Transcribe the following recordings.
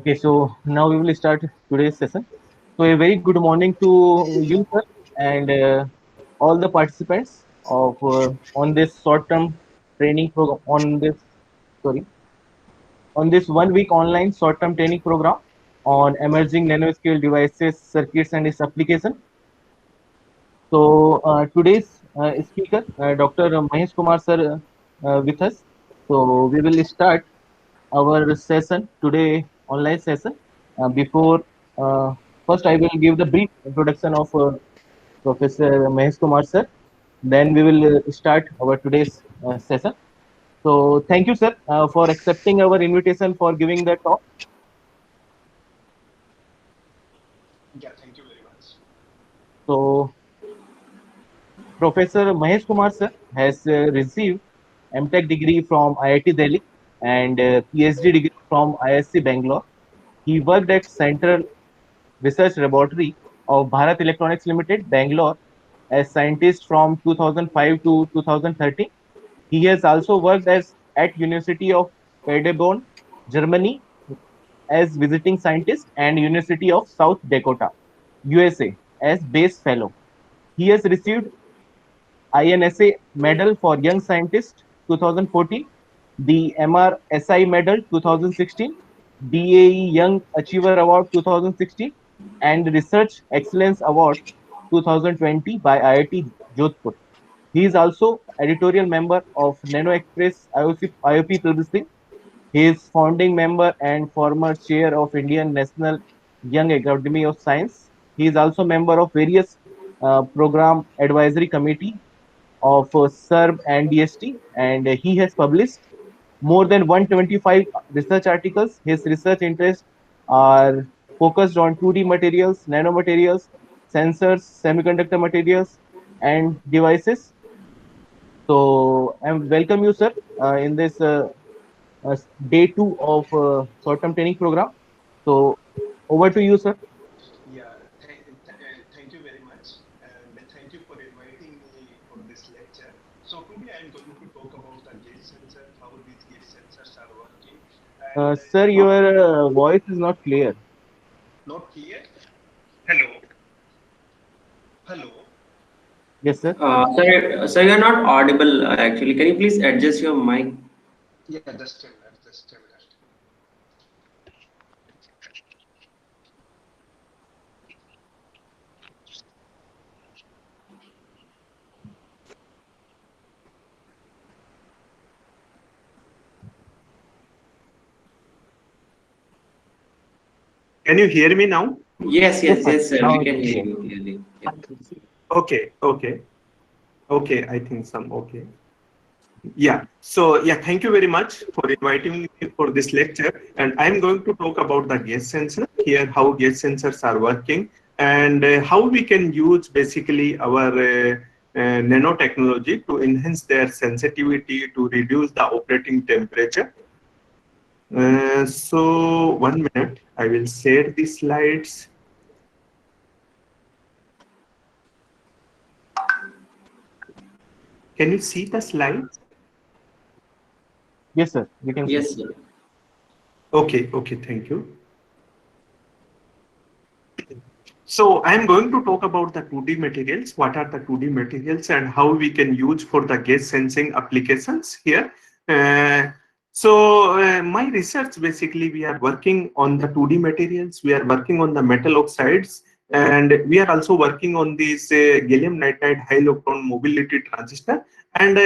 Okay, so now we will start today's session. So a very good morning to you, sir, and all the participants of on this short-term training program sorry on this 1 week online short-term training program on emerging nanoscale devices, circuits, and its application. So today's speaker, Dr. Mahesh Kumar, sir, with us. So we will start our session today, online session. Before first, I will give the brief introduction of Professor Mahesh Kumar sir. Then we will start our today's session. So thank you, sir, for accepting our invitation for giving the talk. Yeah, thank you very much. So Professor Mahesh Kumar sir has received MTech degree from IIT Delhi and PhD degree from ISC Bangalore. He worked at Central Research Laboratory of Bharat Electronics Limited, Bangalore, as scientist from 2005 to 2013. He has also worked as at University of Paderborn, Germany, as visiting scientist and University of South Dakota, USA, as base fellow. He has received INSA Medal for Young Scientist 2014, the MRSI Medal 2016, DAE Young Achiever Award 2016, and Research Excellence Award 2020 by IIT Jodhpur. He is also editorial member of Nano Express IOP Publishing. He is founding member and former chair of Indian National Young Academy of Science. He is also member of various program advisory committee of SERB and DST, and he has published more than 125 research articles. His research interests are focused on 2D materials, nanomaterials, sensors, semiconductor materials, and devices. So, I welcome you, sir, in this day two of short-term training program. So, over to you, sir. Yeah, thank you very much, and thank you for inviting me for this lecture. So today I am going to talk about the gate sensor, how these gate sensors are working, and Sir, your voice is not clear. not clear. Hello, hello. Yes, sir. Sir, you're not audible actually. Can you please adjust your mic? Yeah, just a minute, just a minute. Can you hear me now? Yes, Yes, yes, sir. yes, sir. Now We it's can hear clear. you clearly. Yeah. Okay, okay, okay. I think some okay. Yeah. So yeah, thank you very much for inviting me for this lecture. And I'm going to talk about the gas sensor here, how gas sensors are working, and how we can use basically our nanotechnology to enhance their sensitivity to reduce the operating temperature. So 1 minute, I will share the slides. Can you see the slides? Yes, sir. We can see. Yes, sir. Okay, okay, thank you. So I'm going to talk about the 2D materials. What are the 2D materials and how we can use for the gas sensing applications here. Uh, my research basically we are working on the 2D materials. We are working on the metal oxides, and we are also working on this gallium nitride high electron mobility transistor, and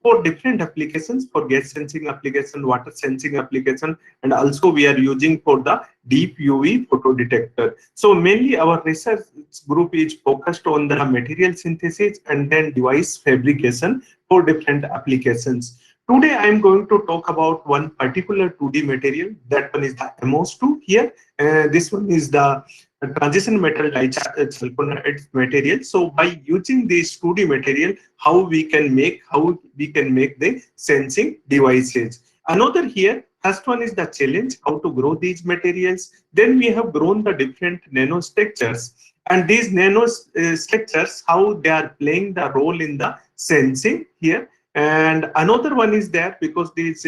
for different applications, for gas sensing application, water sensing application, and also we are using for the deep UV photo detector. So mainly our research group is focused on the material synthesis and then device fabrication for different applications. Today I am going to talk about one particular 2D material. That one is the MOS2 here. This one is the transition metal disulfide material. So by using this 2D material, how we can make the sensing devices. Another here, first one is the challenge, how to grow these materials. Then we have grown the different nanostructures. And these nanostructures, how they are playing the role in the sensing here. And another one is there because these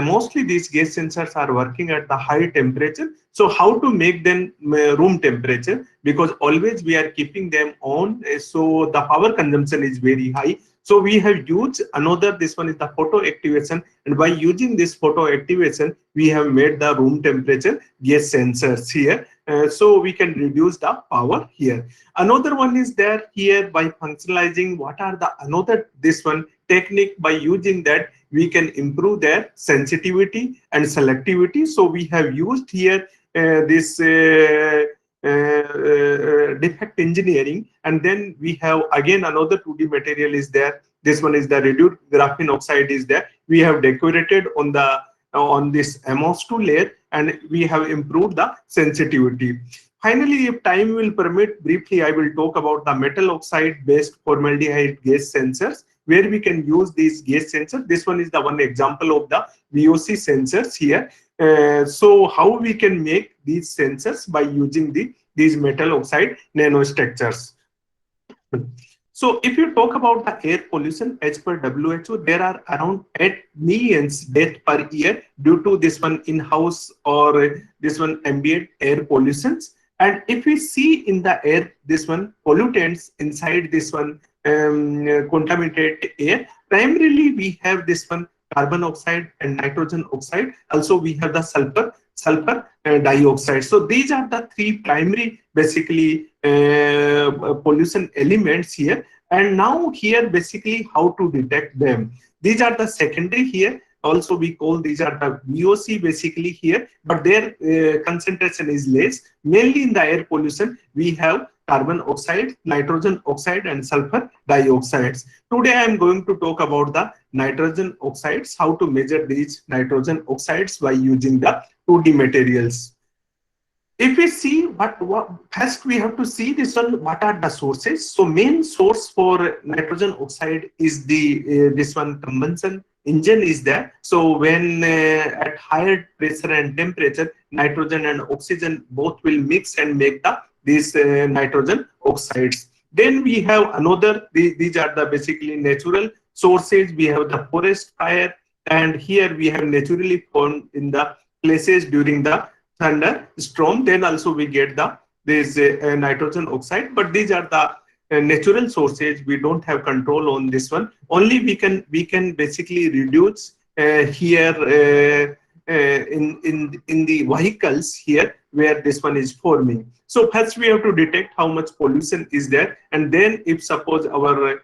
mostly these gas sensors are working at the high temperature. So how to make them room temperature? Because always we are keeping them on, so the power consumption is very high. So we have used another, this one is the photo activation, and by using this photo activation, we have made the room temperature gas sensors here. So we can reduce the power here. Another one is there here by functionalizing. What are the another this one technique? By using that, we can improve their sensitivity and selectivity. So we have used here this defect engineering, and then we have again another 2D material is there. This one is the reduced graphene oxide is there. We have decorated on the on this MOS2 layer, and we have improved the sensitivity. Finally, if time will permit, briefly I will talk about the metal oxide based formaldehyde gas sensors, where we can use these gas sensors. This one is the one example of the VOC sensors here. So how we can make these sensors by using these metal oxide nanostructures. So if you talk about the air pollution, as per WHO, there are around 8 million deaths per year due to this one in-house or this one ambient air pollutions. And if we see in the air, this one pollutants inside this one contaminated air, primarily we have this one carbon oxide and nitrogen oxide. Also, we have the sulfur dioxide. So these are the three primary basically pollution elements here. And now here basically how to detect them. These are the secondary here. Also we call these are the VOC basically here, but their concentration is less. Mainly in the air pollution, we have carbon oxide, nitrogen oxide, and sulfur dioxides. Today I am going to talk about the nitrogen oxides, how to measure these nitrogen oxides by using the 2D materials. If we see what first we have to see this one, what are the sources. So main source for nitrogen oxide is the this one combustion engine is there. So when at higher pressure and temperature, nitrogen and oxygen both will mix and make the these nitrogen oxides. Then we have another, these are the basically natural sources. We have the forest fire, and here we have naturally formed in the places during the thunderstorm. Then also we get the this nitrogen oxide, but these are the natural sources. We don't have control on this one. Only we can basically reduce here in the vehicles here where this one is forming. So first we have to detect how much pollution is there, and then if suppose our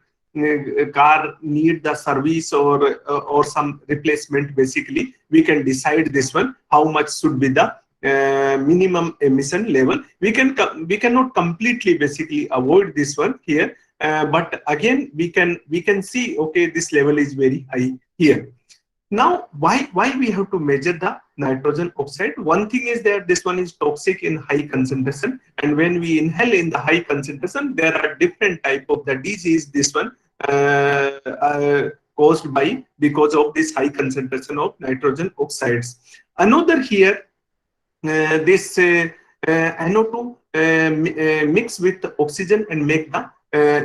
car need the service or some replacement, basically we can decide this one how much should be the minimum emission level. We cannot completely basically avoid this one here, but again we can see, okay, this level is very high here. Now, why we have to measure the nitrogen oxide? One thing is that this one is toxic in high concentration, and when we inhale in the high concentration, there are different type of the disease. This one caused by because of this high concentration of nitrogen oxides. Another here, this NO2 mix with oxygen and make the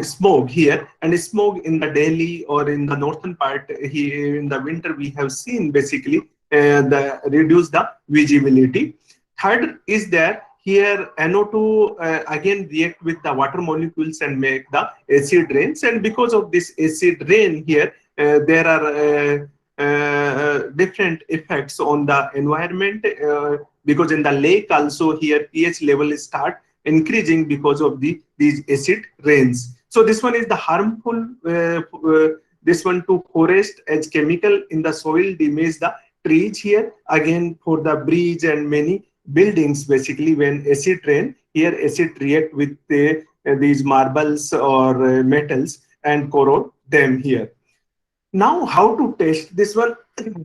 smoke here, and smoke in the Delhi or in the northern part here in the winter we have seen basically the reduce the visibility. Third is there here NO2 again react with the water molecules and make the acid rains, and because of this acid rain here there are different effects on the environment because in the lake also here pH level start increasing because of these acid rains. So this one is the harmful this one to forest as chemical in the soil damage the trees here, again for the bridge and many buildings. Basically when acid rain here, acid react with these marbles or metals and corrode them here. Now, how to test this one?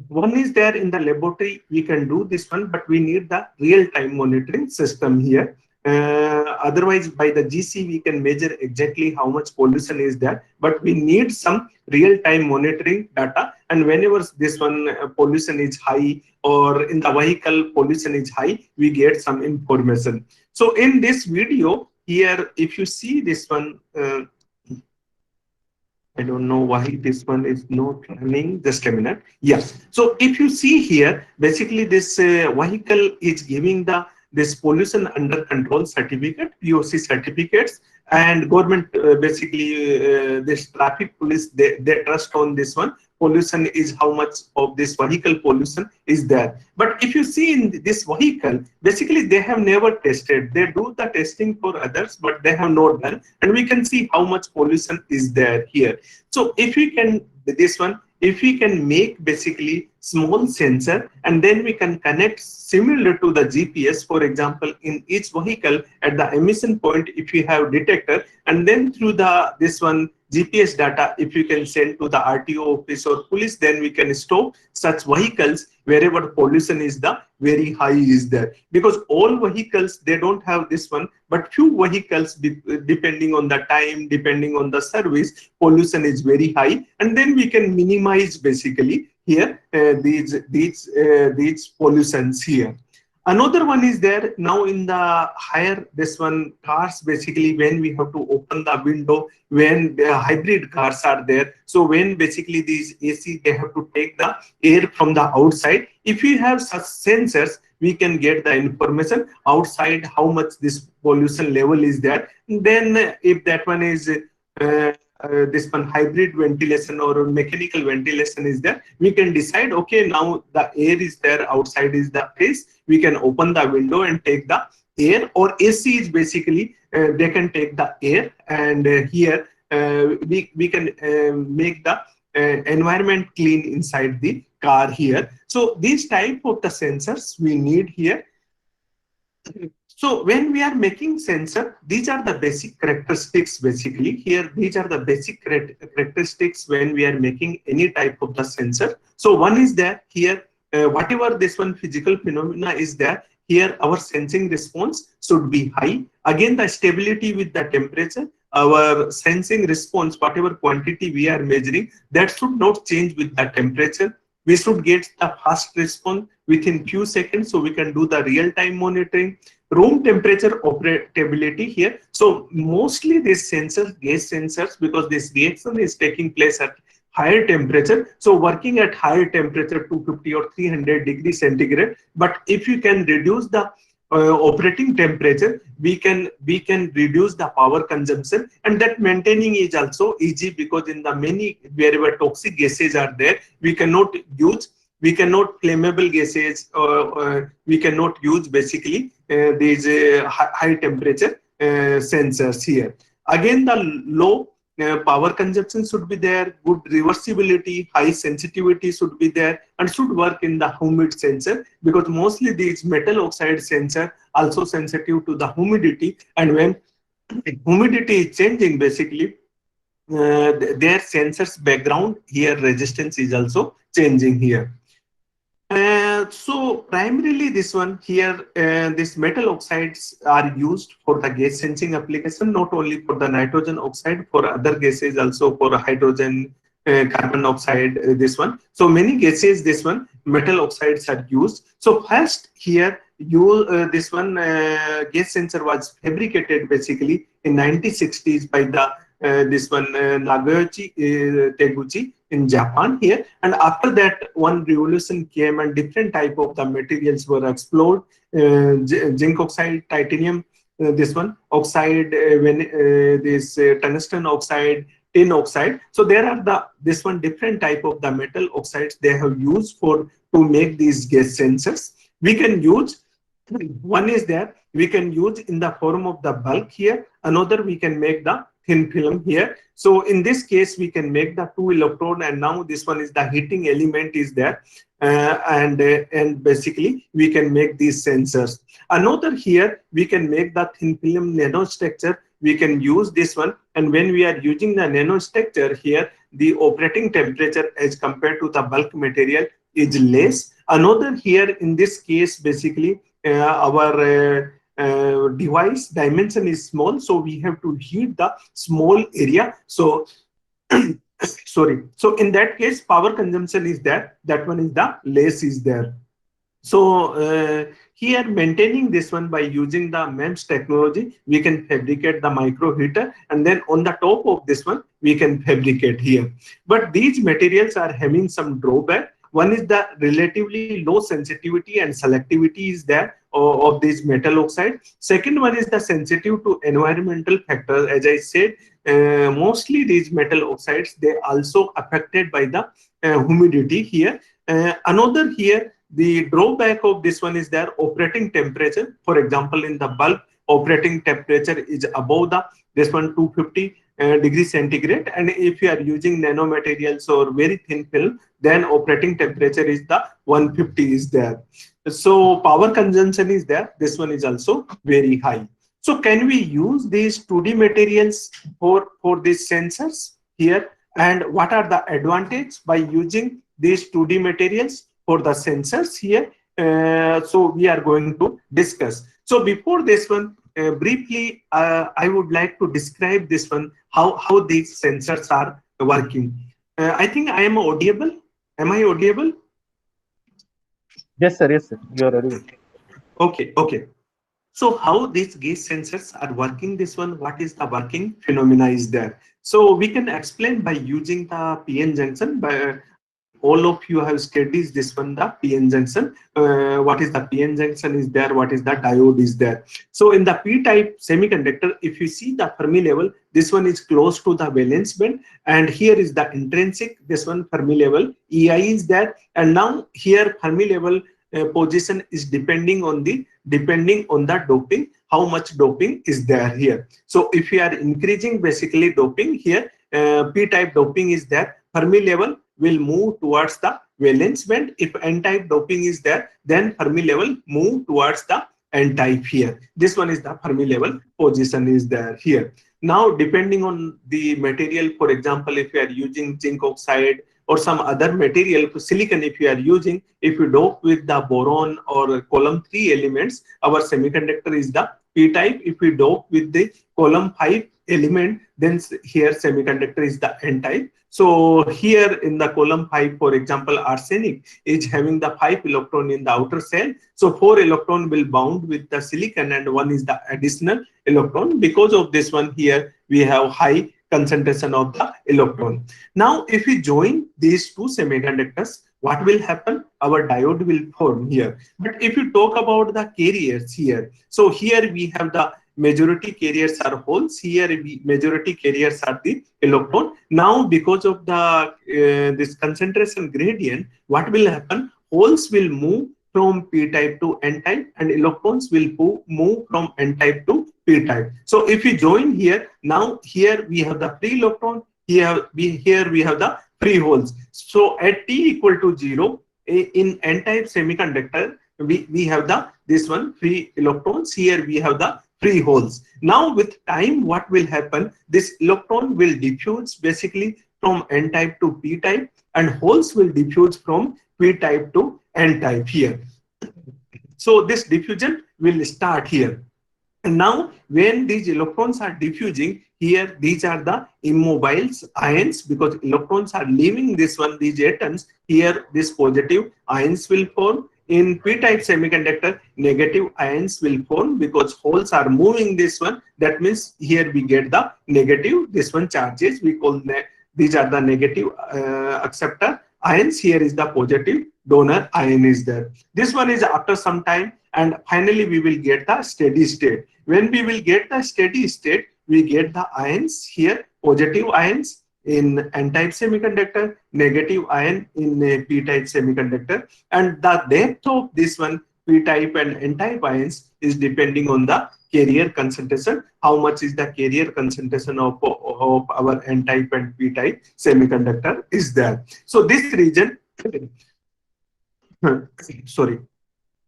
One is there in the laboratory, we can do this one, but we need the real-time monitoring system here. Otherwise, by the GC, we can measure exactly how much pollution is there, but we need some real-time monitoring data. And whenever this one pollution is high or in the vehicle pollution is high, we get some information. So in this video here, if you see this one, I don't know why this one is not running. Just a minute. Yes. So if you see here, basically this vehicle is giving the this pollution under control certificate, POC certificates, and government basically this traffic police they trust on this one. Pollution is how much of this vehicle pollution is there. But if you see in this vehicle, basically they have never tested. They do the testing for others, but they have not done, and we can see how much pollution is there here. So if we can this one, if we can make basically small sensor and then we can connect similar to the GPS, for example, in each vehicle at the emission point, if we have detector, and then through the this one GPS data, if you can send to the RTO office or police, then we can stop such vehicles wherever pollution is the very high is there. Because all vehicles, they don't have this one, but few vehicles, depending on the time, depending on the service, pollution is very high, and then we can minimize basically here these pollutions here. Another one is there now in the higher this one cars, basically when we have to open the window, when the hybrid cars are there, so when basically these AC they have to take the air from the outside. If we have such sensors, we can get the information outside how much this pollution level is there. Then if that one is this one hybrid ventilation or mechanical ventilation is there, we can decide, okay, now the air is there, outside is the place, we can open the window and take the air. Or AC is basically they can take the air, and here we can make the environment clean inside the car here. So these type of the sensors we need here. So when we are making sensor, these are the basic characteristics basically here. These are the basic characteristics when we are making any type of the sensor. So one is that here, whatever this one physical phenomena is there, here our sensing response should be high. Again, the stability with the temperature, our sensing response, whatever quantity we are measuring, that should not change with the temperature. We should get the fast response within few seconds, so we can do the real-time monitoring. Room temperature operability here. So mostly these sensors, gas sensors, because this reaction is taking place at higher temperature. So working at higher temperature, 250 or 300 degrees centigrade. But if you can reduce the operating temperature, we can reduce the power consumption, and that maintaining is also easy, because in the many wherever toxic gases are there, we cannot flammable gases, or we cannot use basically these high temperature sensors here. Again, the low power consumption should be there, good reversibility, high sensitivity should be there, and should work in the humid sensor, because mostly these metal oxide sensor also sensitive to the humidity, and when humidity is changing, basically their sensors background here resistance is also changing here. So primarily this one here, these metal oxides are used for the gas sensing application, not only for the nitrogen oxide, for other gases also, for hydrogen, carbon oxide, this one. So many gases, this one, metal oxides are used. So first here, this one gas sensor was fabricated basically in 1960s by the this one Nagoyachi Teguchi in Japan here, and after that one revolution came and different type of the materials were explored, zinc oxide, titanium, this one oxide, when this tungsten oxide, tin oxide. So there are the this one different type of the metal oxides they have used for to make these gas sensors. We can use, one is there, we can use in the form of the bulk here, another we can make the thin film here. So in this case we can make the two electrode, and now this one is the heating element is there, and basically we can make these sensors. Another here we can make the thin film nanostructure. We can use this one, and when we are using the nanostructure here, the operating temperature as compared to the bulk material is less. Another here in this case, basically our device dimension is small, so we have to heat the small area. So sorry, so in that case power consumption is there, that one is the less is there. So here maintaining this one by using the MEMS technology, we can fabricate the micro heater, and then on the top of this one, we can fabricate here. But these materials are having some drawback. One is the relatively low sensitivity and selectivity is there of these metal oxide. Second one is the sensitive to environmental factors. As I said, mostly these metal oxides, they also affected by the humidity here. Another here, the drawback of this one is their operating temperature. For example, in the bulb, operating temperature is above the this one 250 degrees centigrade, and if you are using nanomaterials or very thin film, then operating temperature is the 150 is there. So power consumption is there. This one is also very high. So can we use these 2D materials for these sensors here? And what are the advantages by using these 2D materials for the sensors here? So we are going to discuss. So before this one, briefly, I would like to describe this one, how these sensors are working. I think I am audible. Am I audible? Yes, sir. You are audible. Okay, okay. So how these gas sensors are working, this one, what is the working phenomena is there? So we can explain by using the PN junction. By all of you have studied this one, the PN junction. What is the PN junction is there? What is the diode is there? So in the P-type semiconductor, if you see the Fermi level, this one is close to the valence band, and here is the intrinsic. This one Fermi level EI is there, and now here Fermi level position is depending on the doping, how much doping is there here. So if you are increasing basically doping here, P-type doping is there, Fermi level will move towards the valence band. If N-type doping is there, then Fermi level move towards the N-type here. This one is the Fermi level position is there here. Now depending on the material, for example, if you are using zinc oxide or some other material, silicon if you are using, if you dope with the boron or column 3 elements, our semiconductor is the P-type. If we dope with the column 5 element, then here semiconductor is the N-type. So here in the column 5, for example, arsenic is having the 5 electron in the outer shell. So 4 electron will bound with the silicon and one is the additional electron. Because of this one here, we have high concentration of the electron. Now, if we join these two semiconductors, what will happen? Our diode will form here. But if you talk about the carriers here, so here we have the majority carriers are holes. Here majority carriers are the electron. Now, because of the this concentration gradient, what will happen? Holes will move from P-type to N-type, and electrons will move from N-type to P-type. So if we join here, now here we have the free electron, here we have the free holes. So at T equal to 0, in N-type semiconductor, we have the this one free electrons, here we have the free holes. Now with time, what will happen? This electron will diffuse basically from N-type to P-type, and holes will diffuse from P-type to N-type here. So this diffusion will start here. And now when these electrons are diffusing here, these are the immobiles ions, because electrons are leaving this one, these atoms. Here this positive ions will form. In P-type semiconductor, negative ions will form because holes are moving this one. That means here we get the negative, this one charges. We call these are the negative acceptor ions. Here is the positive donor ion is there. This one is after some time, and finally we will get the steady state. When we will get the steady state, we get the ions here, positive ions in N-type semiconductor, negative ion in a P-type semiconductor, and the depth of this one P-type and N-type ions is depending on the carrier concentration. How much is the carrier concentration of our N-type and P-type semiconductor is there. So this region, sorry,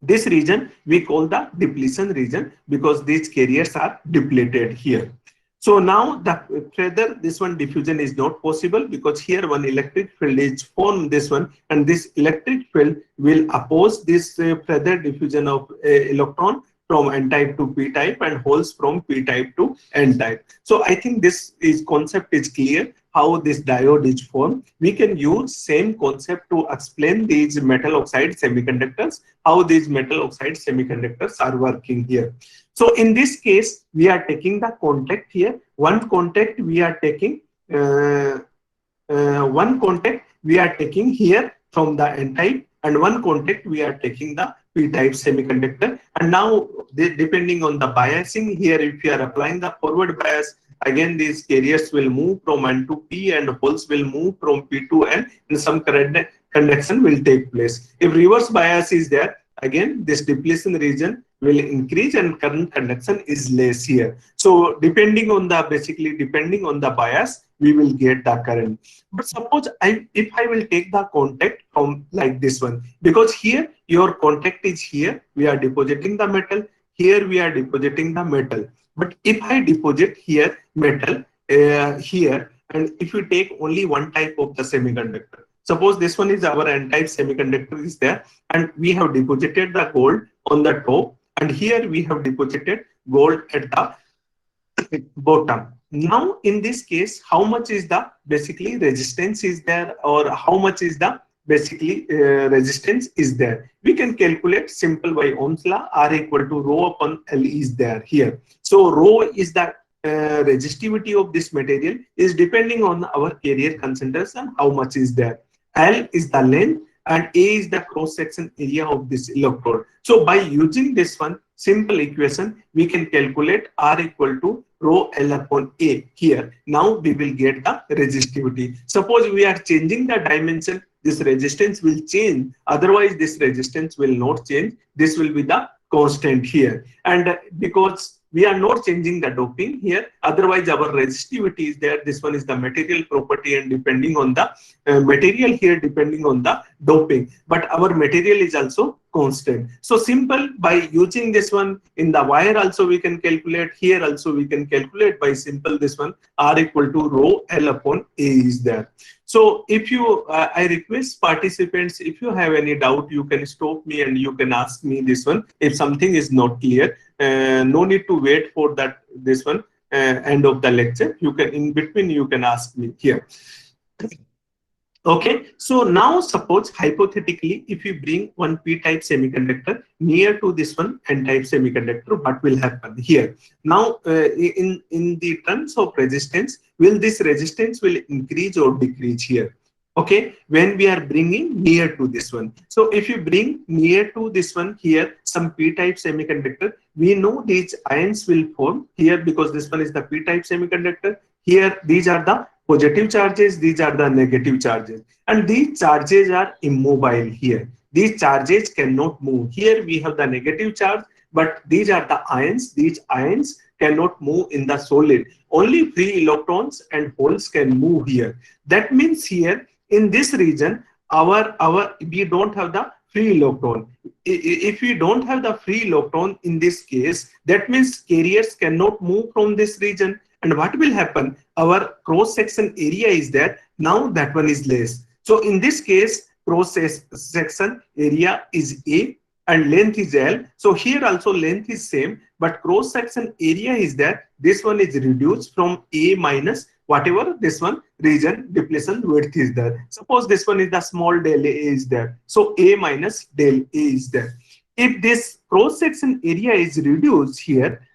this region we call the depletion region, because these carriers are depleted here. So now the further this one diffusion is not possible, because here one electric field is formed this one, and this electric field will oppose this further diffusion of electron from N-type to P-type and holes from P-type to N-type. So I think this is concept is clear. how this diode is formed, we can use same concept to explain these metal oxide semiconductors, how these metal oxide semiconductors are working here. So in this case, we are taking the contact here. One contact we are taking, one contact we are taking here from the n-type, and one contact we are taking the p-type semiconductor. And now, depending on the biasing here, if you are applying the forward bias, again these carriers will move from n to p, and holes will move from p to n, and some current conduction will take place. If reverse bias is there, again this depletion region will increase and current conduction is less here. So depending on the, basically depending on the bias, we will get the current. But suppose if I will take the contact from like this one, because here your contact is here, we are depositing the metal, here we are depositing the metal. But if I deposit here metal here, and if you take only one type of the semiconductor, suppose this one is our n-type semiconductor is there, and we have deposited the gold on the top, and here we have deposited gold at the bottom. Now in this case, how much is the basically resistance is there, or how much is the basically resistance is there? We can calculate simple by Ohm's law. R equal to rho upon L is there here. So rho is the resistivity of this material, is depending on our carrier concentration, how much is there. L is the length, and A is the cross section area of this electrode. So by using this one simple equation, we can calculate R equal to rho L upon A here. Now we will get the resistivity. Suppose we are changing the dimension, this resistance will change. Otherwise, this resistance will not change. This will be the constant here. And because we are not changing the doping here, otherwise our resistivity is there. This one is the material property, and depending on the material here, depending on the doping, but our material is also constant. So simple, by using this one in the wire also we can calculate, here also we can calculate by simple this one, R equal to rho L upon A is there. So if you, I request participants, if you have any doubt, you can stop me and you can ask me this one. If something is not clear, no need to wait for that, this one, end of the lecture. You can, in between, you can ask me here. Okay, so now suppose hypothetically, if you bring one p-type semiconductor near to this one n-type semiconductor, what will happen here? Now, in the terms of resistance, will this resistance will increase or decrease here? Okay, when we are bringing near to this one. So if you bring near to this one here, some p-type semiconductor, we know these ions will form here, because this one is the p-type semiconductor. Here, these are the positive charges, these are the negative charges, and these charges are immobile here. These charges cannot move. Here we have the negative charge, but these are the ions. These ions cannot move in the solid. Only free electrons and holes can move here. That means here in this region, we don't have the free electron. If we don't have the free electron in this case, that means carriers cannot move from this region. And what will happen? Our cross section area is there. Now that one is less. So in this case, cross section area is A and length is L. So here also length is same, but cross section area is there. This one is reduced from A minus whatever this one region depletion width is there. Suppose this one is the small del A is there. So A minus del A is there. If this cross section area is reduced here,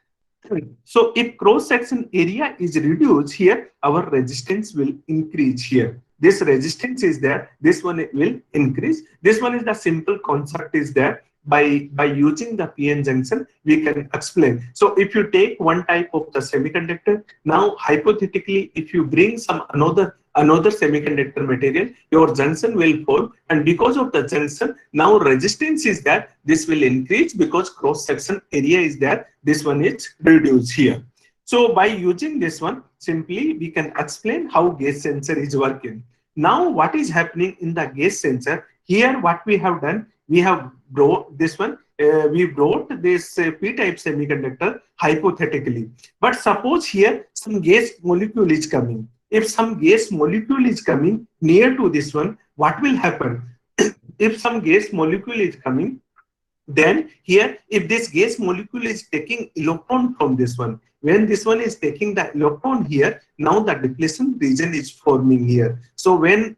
so if cross section area is reduced here, our resistance will increase here. This resistance is there, this one will increase. This one is the simple concept is there. By using the PN junction, we can explain. So if you take one type of the semiconductor, now hypothetically, if you bring some another semiconductor material, your junction will form, and because of the junction, now resistance is there, this will increase because cross section area is there, this one is reduced here. So by using this one, simply we can explain how gas sensor is working. Now what is happening in the gas sensor? Here what we have done, we have brought this one, we brought this p-type semiconductor hypothetically. But suppose here some gas molecule is coming. If some gas molecule is coming near to this one, what will happen? If some gas molecule is coming, then here if this gas molecule is taking electron from this one, when this one is taking the electron here, now the depletion region is forming here. So when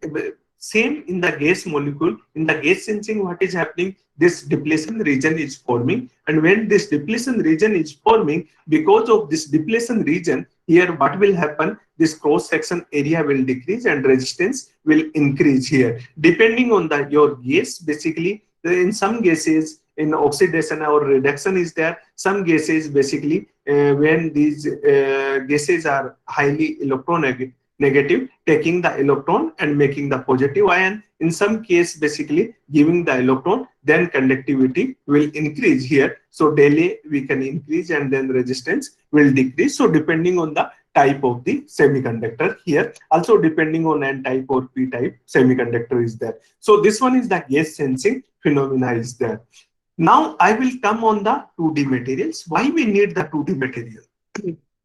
same in the gas molecule, in the gas sensing, what is happening? This depletion region is forming, and when this depletion region is forming, because of this depletion region here, what will happen? This cross section area will decrease and resistance will increase here, depending on the your gas. Basically, in some gases, in oxidation or reduction is there. Some gases basically, when these gases are highly electronegative, taking the electron and making the positive ion. In some case, basically giving the electron, then conductivity will increase here. So delay we can increase, and then resistance will decrease. So depending on the type of the semiconductor here, also depending on N type or P type semiconductor is there. So this one is the gas sensing phenomena is there. Now I will come on the 2D materials. Why we need the 2D material?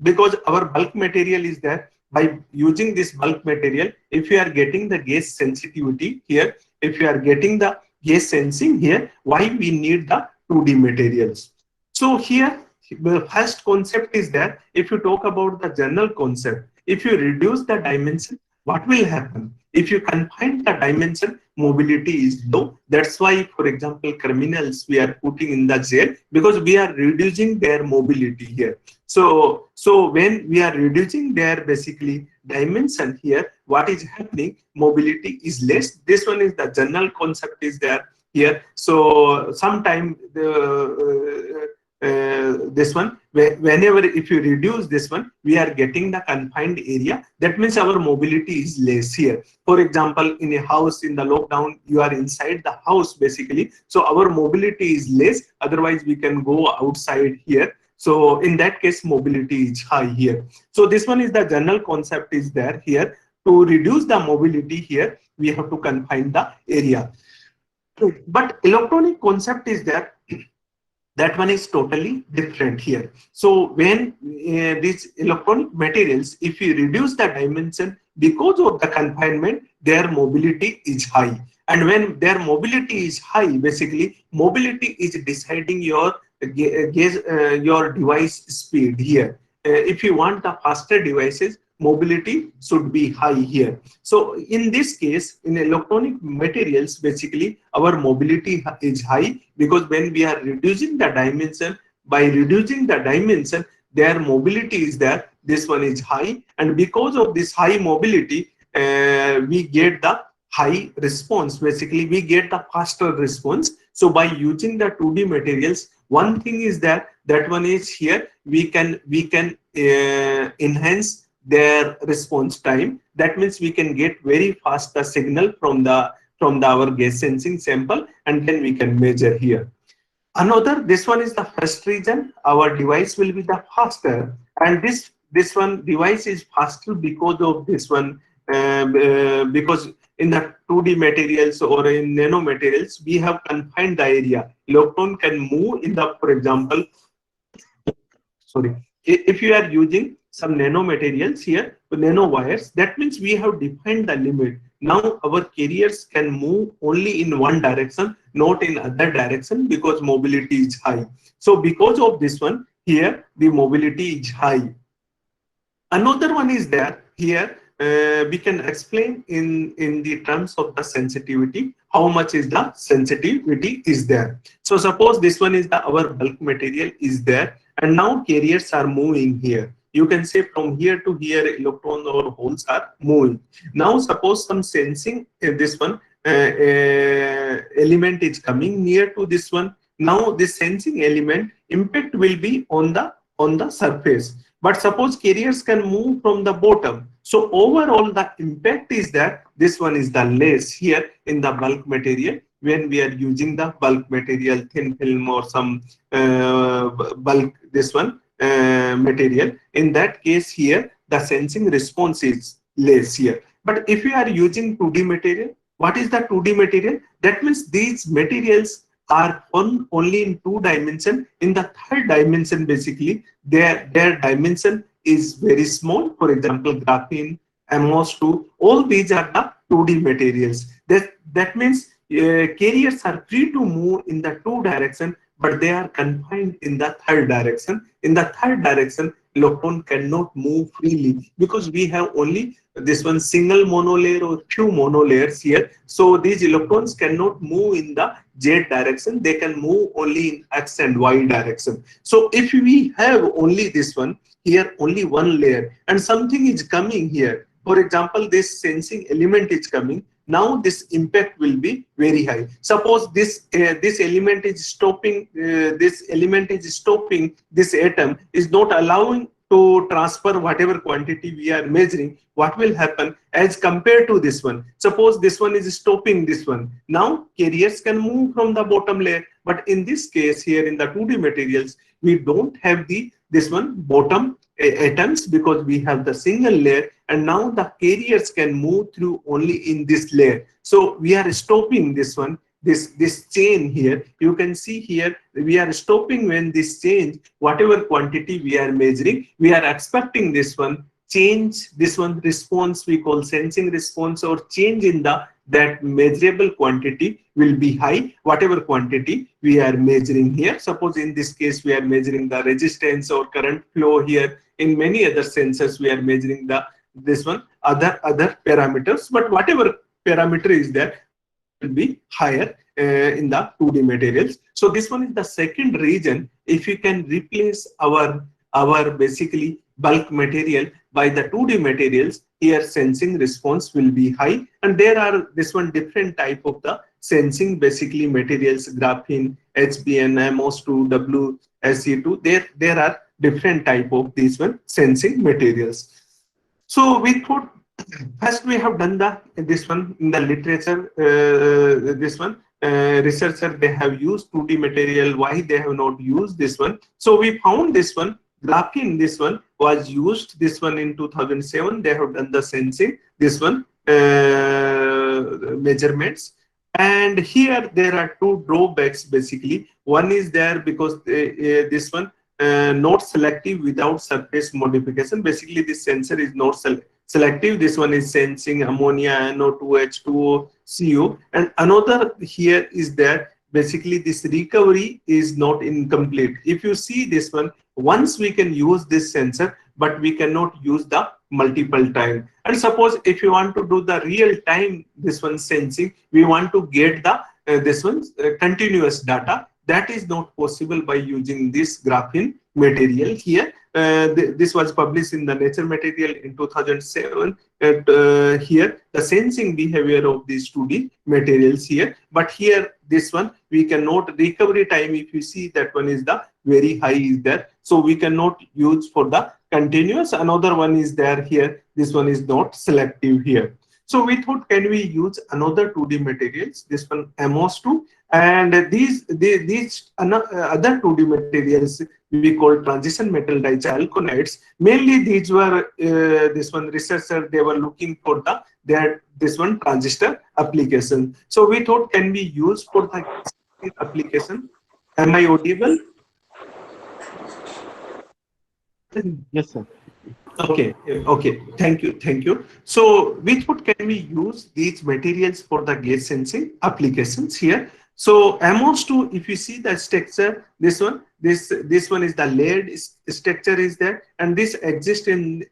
Because our bulk material is there. By using this bulk material, if you are getting the gas sensitivity here, if you are getting the gas sensing here, why we need the 2D materials? So here, the first concept is that if you talk about the general concept, if you reduce the dimension, what will happen? If you confine the dimension, mobility is low. That's why, for example, criminals we are putting in the jail, because we are reducing their mobility here. So when we are reducing their basically dimension here, what is happening? Mobility is less. This one is the general concept is there here. So sometime this one, whenever if you reduce this one, we are getting the confined area. That means our mobility is less here. For example, in a house, in the lockdown, you are inside the house basically. So our mobility is less. Otherwise, we can go outside here. So in that case, mobility is high here. So this one is the general concept is there here. To reduce the mobility here, we have to confine the area. But electronic concept is there. That one is totally different here. So when these electronic materials, if you reduce the dimension, because of the confinement, their mobility is high. And when their mobility is high, basically mobility is deciding your your device speed here. If you want the faster devices, mobility should be high here. So in this case, in electronic materials, basically our mobility is high, because when we are reducing the dimension, by reducing the dimension, their mobility is there. This one is high, and because of this high mobility, we get the high response. Basically, we get the faster response. So by using the 2D materials, one thing is that one is here we can enhance their response time. That means we can get very fast the signal from our gas sensing sample, and then we can measure here. Another, this one is the first reason our device will be the faster, and this one device is faster because of this one, because in the 2D materials or in nanomaterials, we have confined the area. Electron can move in the, for example, sorry, if you are using some nanomaterials here, nano wires, that means we have defined the limit. Now our carriers can move only in one direction, not in other direction, because mobility is high. So because of this one here, the mobility is high. Another one is there here. We can explain in the terms of the sensitivity, how much is the sensitivity is there. So suppose this one is the our bulk material is there, and now carriers are moving here. You can say from here to here, electrons or holes are moving. Now suppose some sensing this one element is coming near to this one. Now this sensing element impact will be on the surface. But suppose carriers can move from the bottom. So overall the impact is that this one is the less here in the bulk material. When we are using the bulk material, thin film or some bulk, this one material, in that case here the sensing response is less here. But if you are using 2D material, what is the 2D material? That means these materials are only in 2 dimension. In the 3rd dimension, basically their dimension is very small. For example, graphene, MS2, all these are the 2D materials. That means carriers are free to move in the 2 direction, but they are confined in the 3rd direction. In the 3rd direction, electron cannot move freely because we have only this one single monolayer or few monolayers here. So these electrons cannot move in the z direction. They can move only in x and y direction. So if we have only this one here, only one layer, and something is coming here, for example, this sensing element is coming. Now this impact will be very high. Suppose this element is stopping. This element is stopping. This atom is not allowing to transfer whatever quantity we are measuring. What will happen as compared to this one? Suppose this one is stopping this one. Now carriers can move from the bottom layer. But in this case here in the 2D materials, we don't have the this one bottom atoms because we have the single layer, and now the carriers can move through only in this layer. So we are stopping this one, this chain here. You can see here we are stopping when this change, whatever quantity we are measuring, we are expecting this one change, this one response we call sensing response, or change in the that measurable quantity will be high, whatever quantity we are measuring here. Suppose in this case we are measuring the resistance or current flow here. In many other sensors we are measuring the this one other parameters, but whatever parameter is there, that will be higher in the 2D materials. So this one is the second reason. If you can replace our basically bulk material by the 2D materials, here sensing response will be high. And there are this one different type of the sensing basically materials: graphene, HBN, MOS2, WSE2. There are different type of these one sensing materials. So we thought first we have done the this one in the literature. This one researcher, they have used 2D material. Why they have not used this one? So we found this one graphene. This one was used. This one in 2007 they have done the sensing. This one measurements. And here there are two drawbacks basically. One is there because this one not selective without surface modification. Basically this sensor is not selective. This one is sensing ammonia, NO2, H2O, CO. And another here is that basically this recovery is not incomplete. If you see this one, once we can use this sensor, but we cannot use the multiple time. And suppose if you want to do the real time this one sensing, we want to get the this one continuous data. That is not possible by using this graphene material here. This was published in the Nature Material in 2007. And, here the sensing behavior of these 2D materials here. But here this one we cannot recovery time. If you see that one is the very high is there, so we cannot use for the continuous. Another one is there here. This one is not selective here. So we thought, can we use another 2D materials? This one MOS2, and these other 2D materials we call transition metal dichalconides. Mainly these were this one researcher, they were looking for the this one transistor application. So we thought, can we use for the application? Am I audible? Yes, sir. Okay, okay, thank you. So we thought, can we use these materials for the gas sensing applications here? So MOS2, if you see the structure, this one is the layered structure is there, and this exists in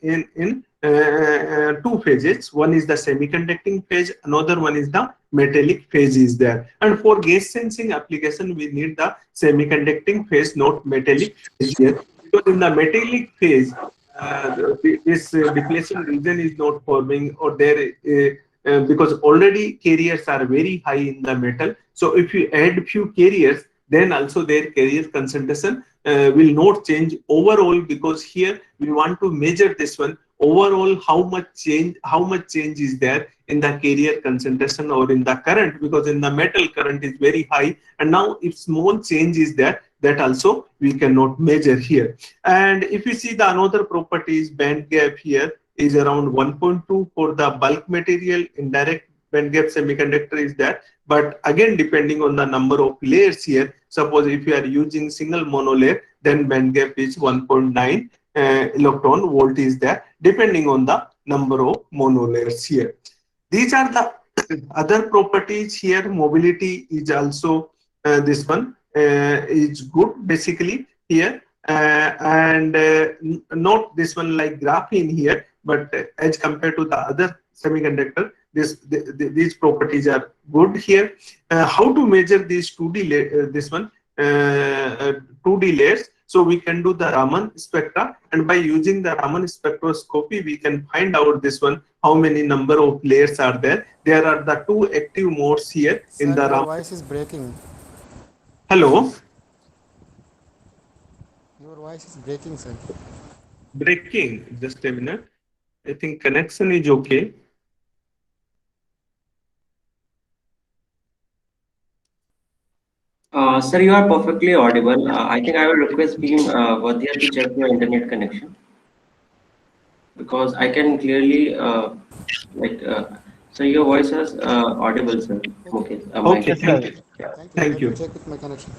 two phases. One is the semiconducting phase, another one is the metallic phase is there. And for gas sensing application, we need the semiconducting phase, not metallic phase here, because in the metallic phase, this depletion region is not forming, or there because already carriers are very high in the metal. So if you add few carriers, then also their carrier concentration will not change overall, because here we want to measure this one overall how much change is there in the carrier concentration or in the current, because in the metal current is very high, and now if small change is there, that also we cannot measure here. And if you see the another properties, band gap here is around 1.2 for the bulk material. Indirect band gap semiconductor is there, but again depending on the number of layers here, suppose if you are using single monolayer, then band gap is 1.9 electron volt is there, depending on the number of monolayers here. These are the other properties here. Mobility is also this one is good basically here. and not this one like graphene here, but as compared to the other semiconductor, these properties are good here. How to measure these 2D this one 2D layers? So we can do the Raman spectra, and by using the Raman spectroscopy, we can find out this one how many number of layers are there. There are the two active modes here in Sir, the your Raman. voice is breaking. Hello, Your voice is breaking, sir. breaking. Just a minute. I think connection is okay. Sir, you are perfectly audible. I think I will request Team Vadhya to check your internet connection because I can clearly like. So your voice is audible, sir. Okay, Okay, Okay, Mike. Yes, sir. thank you. Yeah. thank you. Thank Let me you. check with my connection.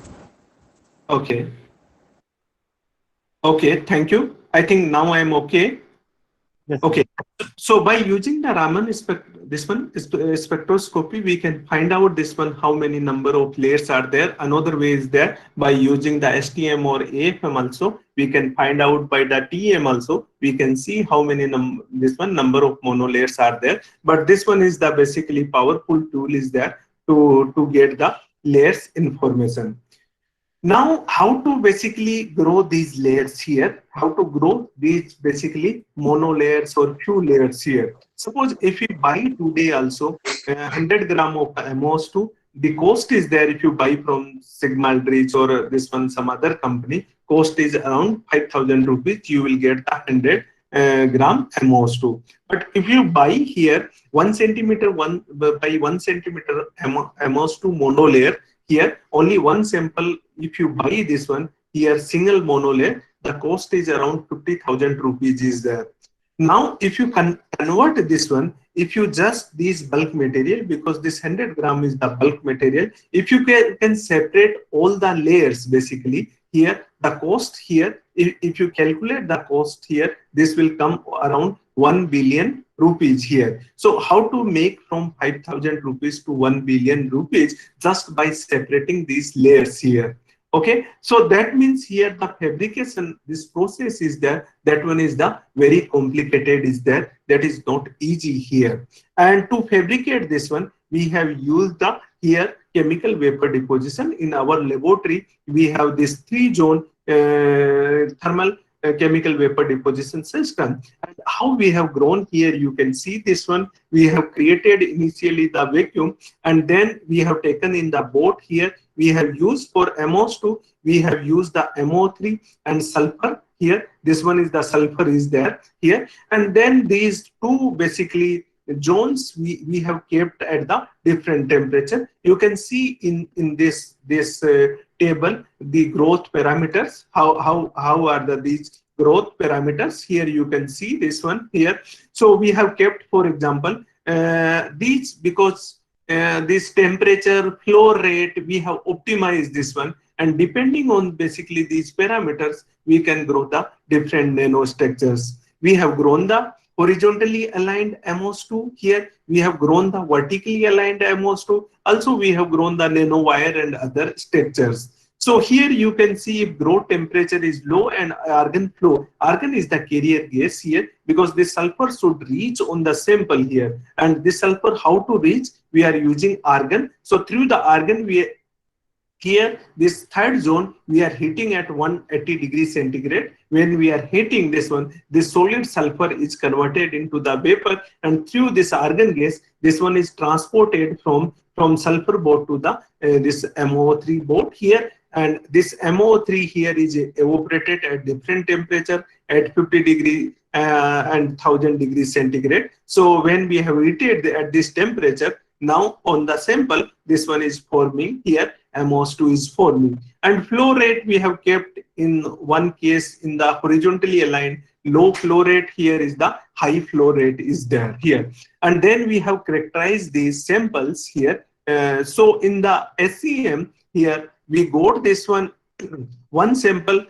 Okay. Okay, thank you. I think now I'm okay. Yes, sir. Okay. So by using the this one is spectroscopy, we can find out this one how many number of layers are there. Another way is there by using the STM or AFM also. We can find out by the TM also. We can see how many this one number of monolayers are there. But this one is the basically powerful tool is there to get the layers information. Now, how to basically grow these layers here? How to grow these basically mono layers or few layers here? Suppose if you buy today also 100 gram of MOS2, the cost is there if you buy from Sigma Aldrich or this one some other company, cost is around 5,000 rupees. You will get the 100 gram MOS2. But if you buy here 1 centimeter by 1 centimeter MOS2 mono layer, here only one sample, if you buy this one here single monolayer, the cost is around 50,000 rupees is there. Now if you can convert this one, if you just this bulk material, because this 100 gram is the bulk material, if you can separate all the layers basically here, the cost here, if you calculate the cost here, this will come around 1 billion rupees here. So how to make from 5,000 rupees to 1 billion rupees just by separating these layers here? Okay, so that means here the fabrication, this process is there, that one is the very complicated is there, that is not easy here. And to fabricate this one, we have used the here chemical vapor deposition. In our laboratory we have this 3-zone thermal chemical vapor deposition system. And how we have grown here, you can see this one, we have created initially the vacuum, and then we have taken in the boat here, we have used for MOS2, we have used the MO3 and sulfur here. This one is the sulfur is there here, and then these two basically zones we have kept at the different temperature. You can see in this table the growth parameters, how are these growth parameters here. You can see this one here. So we have kept, for example, these, because this temperature, flow rate, we have optimized this one, and depending on basically these parameters, we can grow the different nanostructures. We have grown the horizontally aligned MOS2 here. We have grown the vertically aligned MOS2. Also, we have grown the nanowire and other structures. So here you can see if growth temperature is low and argon flow. Argon is the carrier gas here, because this sulfur should reach on the sample here. And this sulfur, how to reach? We are using argon. So through the argon, here, this third zone, we are heating at 180 degrees centigrade. When we are heating this one, this solid sulfur is converted into the vapor, and through this argon gas, this one is transported from sulfur boat to the this MO3 boat here. And this MO3 here is evaporated at different temperature at 50 degree and 1000 degrees centigrade. So when we have heated at this temperature, now on the sample, this one is forming here, MOS2 is forming. And flow rate we have kept in one case in the horizontally aligned low flow rate, here is the high flow rate is there here. And then we have characterized these samples here. So in the SEM here, we got this one, one sample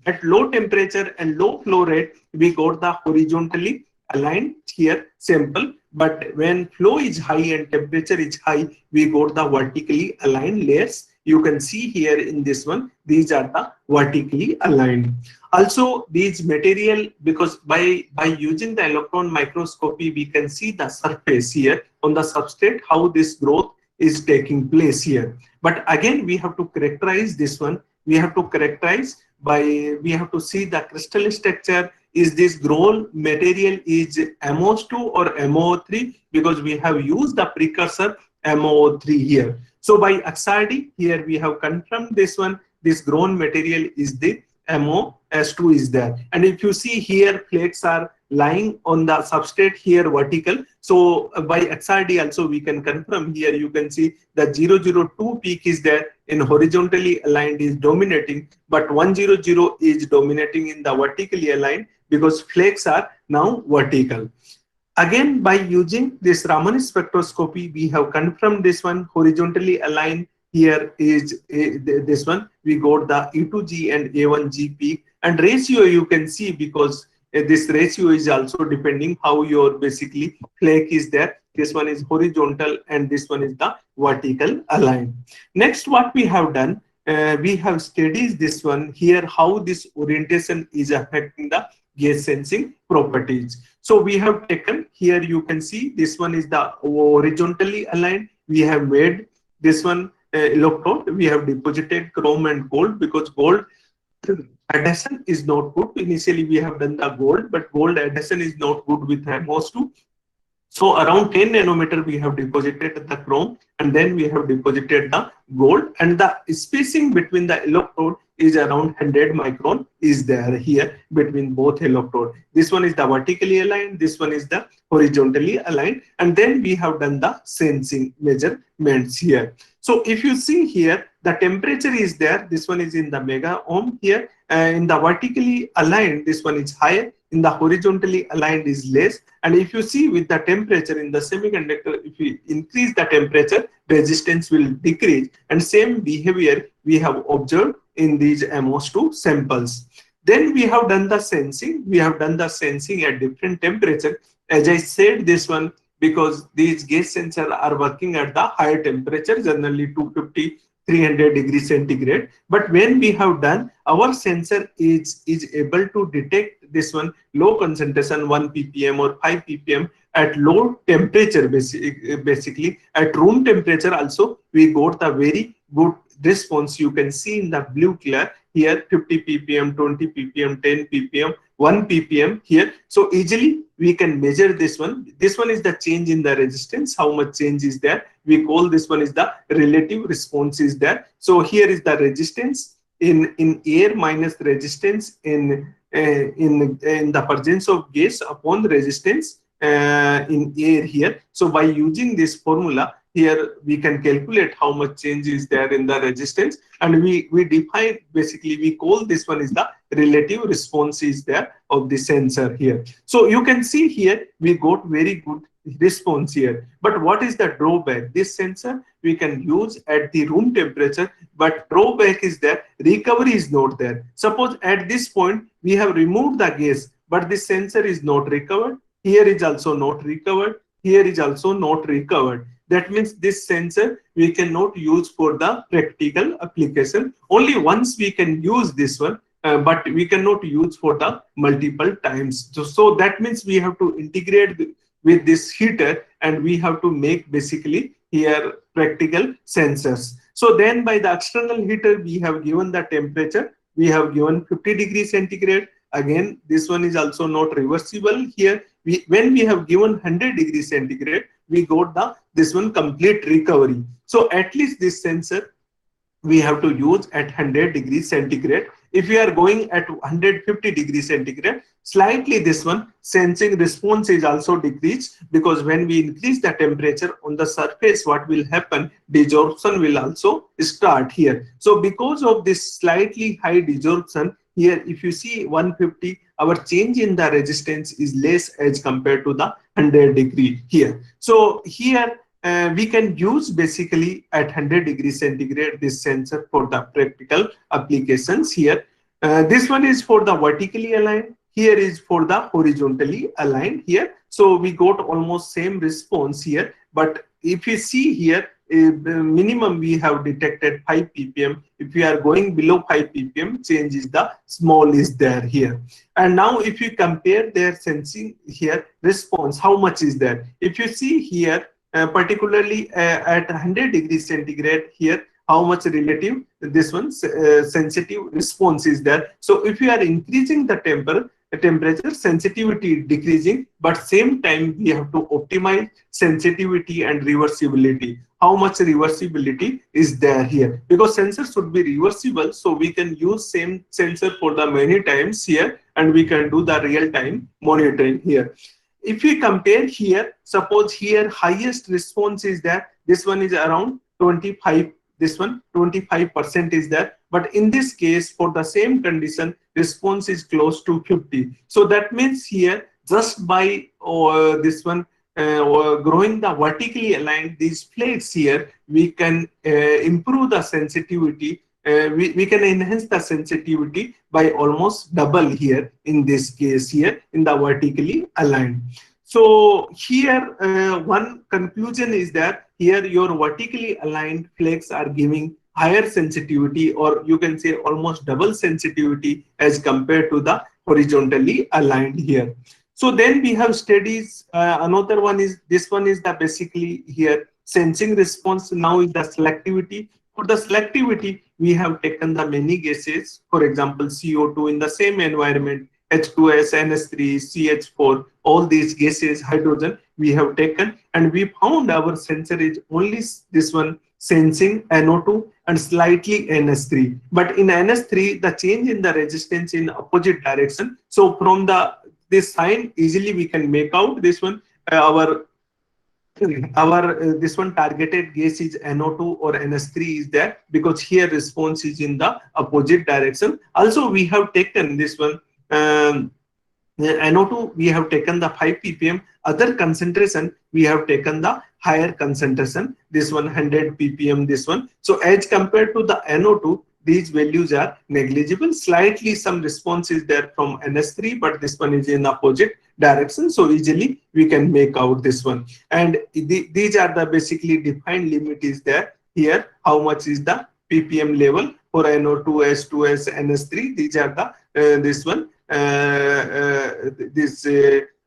at low temperature and low flow rate, we got the horizontally aligned here sample. But when flow is high and temperature is high, we got the vertically aligned layers You can see here in this one, these are the vertically aligned. Also, these material, because by using the electron microscopy, we can see the surface here on the substrate, how this growth is taking place here. But again, we have to characterize this one. We have to characterize by, we have to see the crystal structure. Is this grown material is MO2 or MO3? Because we have used the precursor MO3 here. So by XRD here we have confirmed this one. This grown material is the MOS2 is there. And if you see here, flakes are lying on the substrate here vertical. So by XRD also we can confirm here. You can see the 002 peak is there in horizontally aligned is dominating, but 100 is dominating in the vertically aligned because flakes are now vertical. Again, by using this Raman spectroscopy, we have confirmed this one horizontally aligned. Here is this one. We got the E2G and A1G peak, and ratio you can see, because this ratio is also depending how your basically flake is there. This one is horizontal and this one is the vertical aligned. Next, what we have done, we have studied this one here, how this orientation is affecting the gas sensing properties. So we have taken here, you can see this one is the horizontally aligned. We have made this one electrode. We have deposited chrome and gold, because gold addition is not good. Initially we have done the gold, but gold addition is not good with MOS2. So around 10 nanometer we have deposited the chrome, and then we have deposited the gold, and the spacing between the electrode is around 100 micron is there here between both electrode. This one is the vertically aligned, this one is the horizontally aligned, and then we have done the sensing measurements here. So if you see here, the temperature is there. This one is in the mega ohm here. In the vertically aligned, this one is higher. In the horizontally aligned is less. And if you see with the temperature in the semiconductor, if we increase the temperature, resistance will decrease. And same behavior we have observed in these MOS2 samples. Then we have done the sensing. We have done the sensing at different temperature. As I said, this one, because these gas sensors are working at the higher temperature, generally 250, 300 degrees centigrade. But when we have done, our sensor is able to detect this one low concentration 1 ppm or 5 ppm at low temperature. Basically at room temperature also we got a very good response. You can see in the blue color here, 50 ppm, 20 ppm, 10 ppm, 1 ppm here. So easily we can measure this one. This one is the change in the resistance, how much change is there. We call this one is the relative response is there. So here is the resistance in air minus resistance in the presence of gas upon resistance in air here. So by using this formula here, we can calculate how much change is there in the resistance, and we define, basically we call this one is the relative response is there of the sensor here. So you can see here we got very good response here. But what is the drawback? This sensor we can use at the room temperature, but drawback is that recovery is not there. Suppose at this point we have removed the gas, but the sensor is not recovered. Here is also not recovered. Here is also not recovered. That means this sensor we cannot use for the practical application. Only once we can use this one, but we cannot use for the multiple times. So that means we have to integrate with this heater, and we have to make basically here practical sensors. So then by the external heater we have given the temperature. We have given 50 degrees centigrade. Again, this one is also not reversible here. When we have given 100 degrees centigrade, we got this one complete recovery. So at least this sensor we have to use at 100 degrees centigrade. If we are going at 150 degrees centigrade, slightly this one sensing response is also decreased, because when we increase the temperature on the surface, what will happen? Desorption will also start here. So because of this slightly high desorption here, if you see 150, our change in the resistance is less as compared to the 100 degree here. So here we can use basically at 100 degrees centigrade this sensor for the practical applications here. This one is for the vertically aligned. Here is for the horizontally aligned here. So we got almost same response here. But if you see here, minimum we have detected 5 ppm. If we are going below 5 ppm, change is the small is there here. And now if you compare their sensing here response, how much is there? If you see here, particularly at 100 degrees centigrade here, how much relative this one sensitive response is there. So if you are increasing the temperature, sensitivity decreasing, but same time we have to optimize sensitivity and reversibility. How much reversibility is there here? Because sensor should be reversible, so we can use same sensor for the many times here, and we can do the real time monitoring here. If we compare here, suppose here highest response is that this one is around 25, this one 25% is there, but in this case for the same condition response is close to 50. So that means here just by this one growing the vertically aligned these plates here, we can improve the sensitivity. We can enhance the sensitivity by almost double here in this case here in the vertically aligned. So here one conclusion is that here your vertically aligned flex are giving higher sensitivity, or you can say almost double sensitivity as compared to the horizontally aligned here. So then we have studies. Another one is this one is the basically here sensing response. Now is the selectivity. For the selectivity, we have taken the many gases, for example, CO2 in the same environment, H2S, NS3, CH4, all these gases, hydrogen, we have taken, and we found our sensor is only this one sensing NO2 and slightly NS3. But in NS3, the change in the resistance in opposite direction. So from this sign, easily we can make out this one, our this one targeted gas is NO2 or NS3 is there, because here response is in the opposite direction. Also we have taken this one NO2, we have taken the 5 ppm. Other concentration, we have taken the higher concentration, this one 100 ppm, this one. So as compared to the NO2, these values are negligible. Slightly some response is there from NS3, but this one is in opposite direction. So easily we can make out this one. And these are the basically defined limit is there here. How much is the ppm level for NO2, S2S, NS3? These are the this one.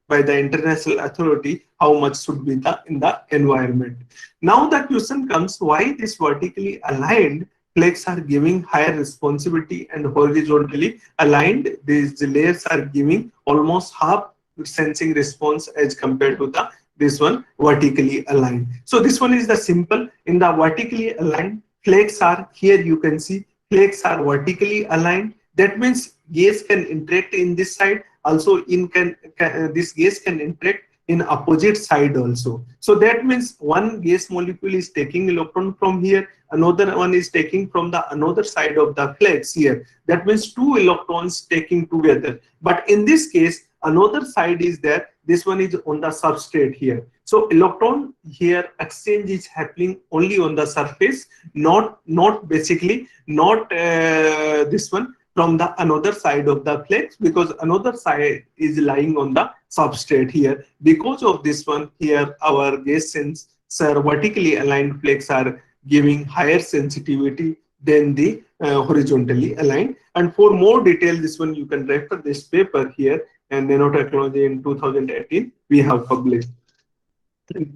By the international authority, how much should be the in the environment. Now the question comes, why this vertically aligned flex are giving higher responsibility and horizontally aligned these layers are giving almost half sensing response as compared to the this one vertically aligned? So this one is the simple. In the vertically aligned, flex are here, you can see flex are vertically aligned. That means gas can interact in this side, also this gas can interact in opposite side also. So that means one gas molecule is taking electron from here, another one is taking from the another side of the flex here. That means two electrons taking together. But in this case, another side is there, this one is on the substrate here. So electron here exchange is happening only on the surface, not basically not this one from the another side of the flex, because another side is lying on the substrate here. Because of this one here, our gas sensor vertically aligned flex are giving higher sensitivity than the horizontally aligned. And for more detail, this one you can refer this paper here, and nanotechnology in 2018 we have published.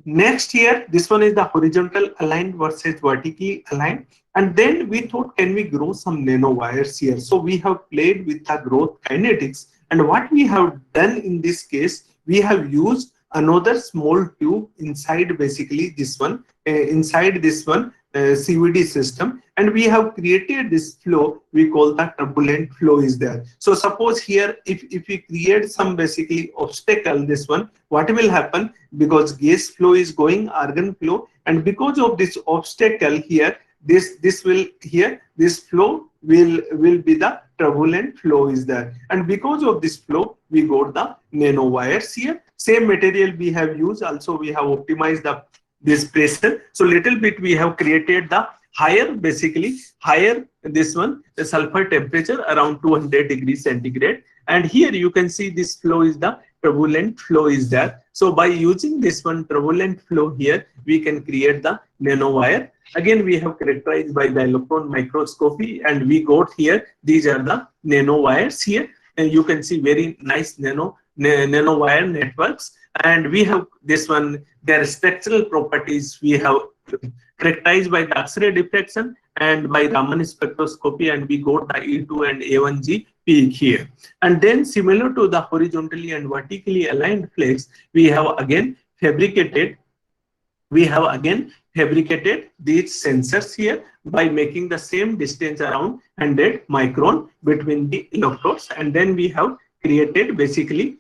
Next here, this one is the horizontal aligned versus vertically aligned. And then we thought, can we grow some nanowires here? So we have played with the growth kinetics. And what we have done in this case, we have used another small tube inside basically this one, inside this one CVD system. And we have created this flow, we call the turbulent flow is there. So suppose here, if we create some basically obstacle, this one, what will happen? Because gas flow is going, argon flow, and because of this obstacle here, this will here, this flow will be the turbulent flow is there. And because of this flow, we got the nanowires here. Same material we have used, also we have optimized this pressure. So little bit we have created the higher, basically higher this one, the sulfur temperature around 200 degrees centigrade. And here you can see this flow is the turbulent flow is there. So by using this one turbulent flow here, we can create the nanowire. Again, we have characterized by the electron microscopy, and we got here, these are the nanowires here, and you can see very nice nanowire networks. And we have this one, their structural properties we have characterized by the X-ray diffraction and by Raman spectroscopy, and we got the E2 and A1G peak here. And then similar to the horizontally and vertically aligned flakes, we have again fabricated these sensors here by making the same distance around 100 micron between the electrodes. And then we have created basically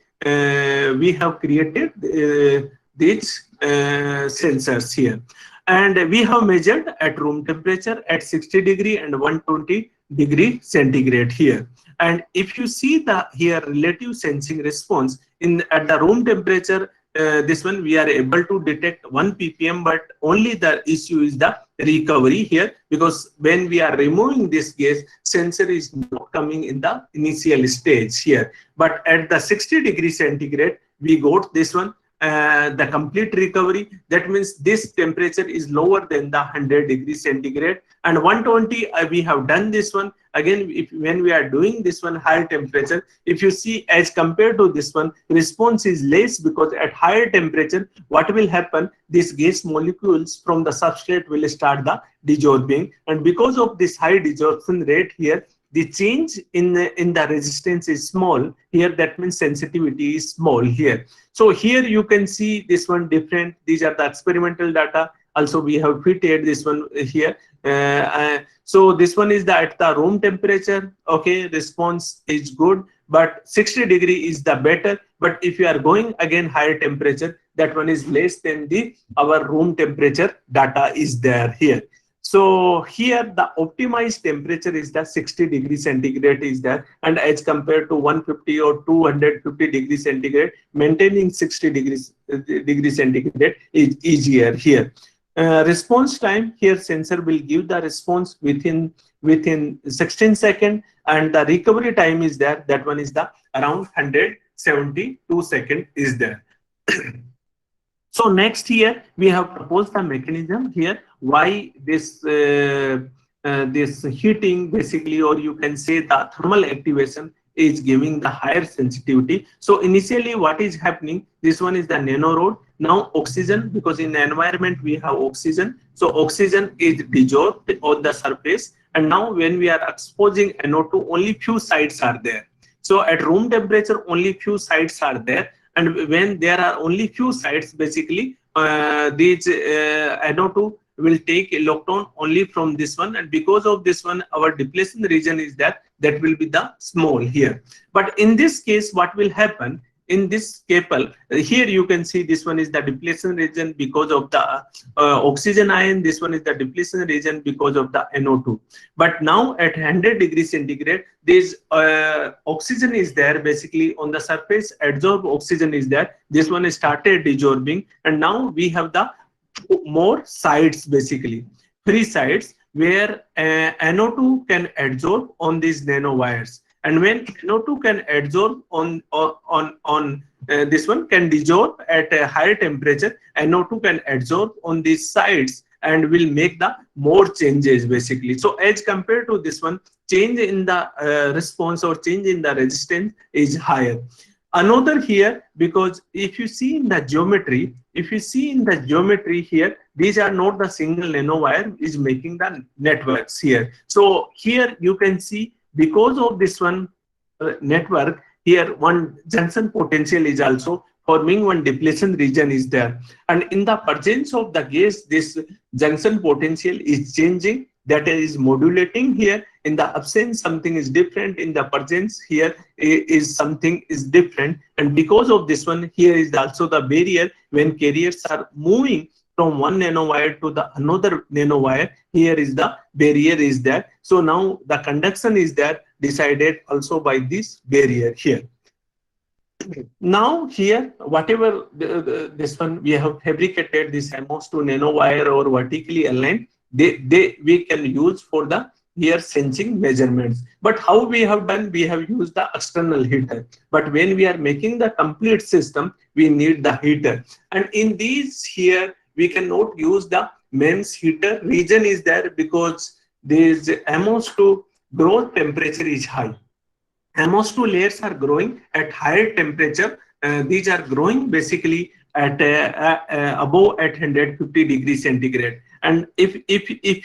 these sensors here, and we have measured at room temperature at 60 degree and 120 degree centigrade here. And if you see the here relative sensing response in at the room temperature, this one we are able to detect 1 ppm, but only the issue is the recovery here, because when we are removing this gas, sensor is not coming in the initial stage here. But at the 60 degree centigrade, we got this one, the complete recovery. That means this temperature is lower than the 100 degree centigrade. And 120, we have done this one. Again, when we are doing this one higher temperature, if you see as compared to this one, response is less, because at higher temperature, what will happen? These gas molecules from the substrate will start the desorbing. And because of this high desorption rate here, the change in the resistance is small here. That means sensitivity is small here. So here you can see this one different. These are the experimental data. Also, we have fitted this one here. So this one is at the room temperature. Okay, response is good, but 60 degree is the better. But if you are going again higher temperature, that one is less than our room temperature data is there here. So here the optimized temperature is the 60 degree centigrade is there, and as compared to 150 or 250 degree centigrade, maintaining 60 degree centigrade is easier here. Response time here, sensor will give the response within 16 seconds, and the recovery time is there. That one is the around 172 seconds is there. So next here we have proposed the mechanism here why this this heating basically, or you can say the thermal activation, is giving the higher sensitivity. So initially what is happening, this one is the nanorod. Now oxygen, because in the environment we have oxygen, so oxygen is dissolved on the surface, and now when we are exposing NO2, only few sites are there. So at room temperature only few sites are there, and when there are only few sites, basically these NO2 will take electron only from this one, and because of this one our depletion region is that will be the small here. But in this case what will happen, in this cable here you can see this one is the depletion region because of the oxygen ion, this one is the depletion region because of the NO2. But now at 100 degrees centigrade, this oxygen is there basically on the surface, adsorbed oxygen is there, this one started desorbing, and now we have the more sites, basically three sites where NO2 can adsorb on these nanowires. And when NO2 can adsorb on this one, can dissolve at a higher temperature, NO2 can adsorb on these sides and will make the more changes basically. So as compared to this one, change in the response or change in the resistance is higher. Another here, because if you see in the geometry, here, these are not the single nanowire is making the networks here. So here you can see, because of this one network here, one junction potential is also forming, one depletion region is there, and in the presence of the gas this junction potential is changing, that is modulating here. In the absence something is different, in the presence here is something is different, and because of this one here is also the barrier. When carriers are moving from one nanowire to the another nanowire, here is the barrier is there. So now the conduction is there, decided also by this barrier here. Now here, whatever this one we have fabricated this MOS2 nanowire or vertically aligned, we can use for the here sensing measurements. But how we have done, we have used the external heater. But when we are making the complete system, we need the heater. And in these here, we cannot use the MEMS heater. Reason is there because this MS2 growth temperature is high. MS2 layers are growing at higher temperature. These are growing basically at above at 150 degrees centigrade. And if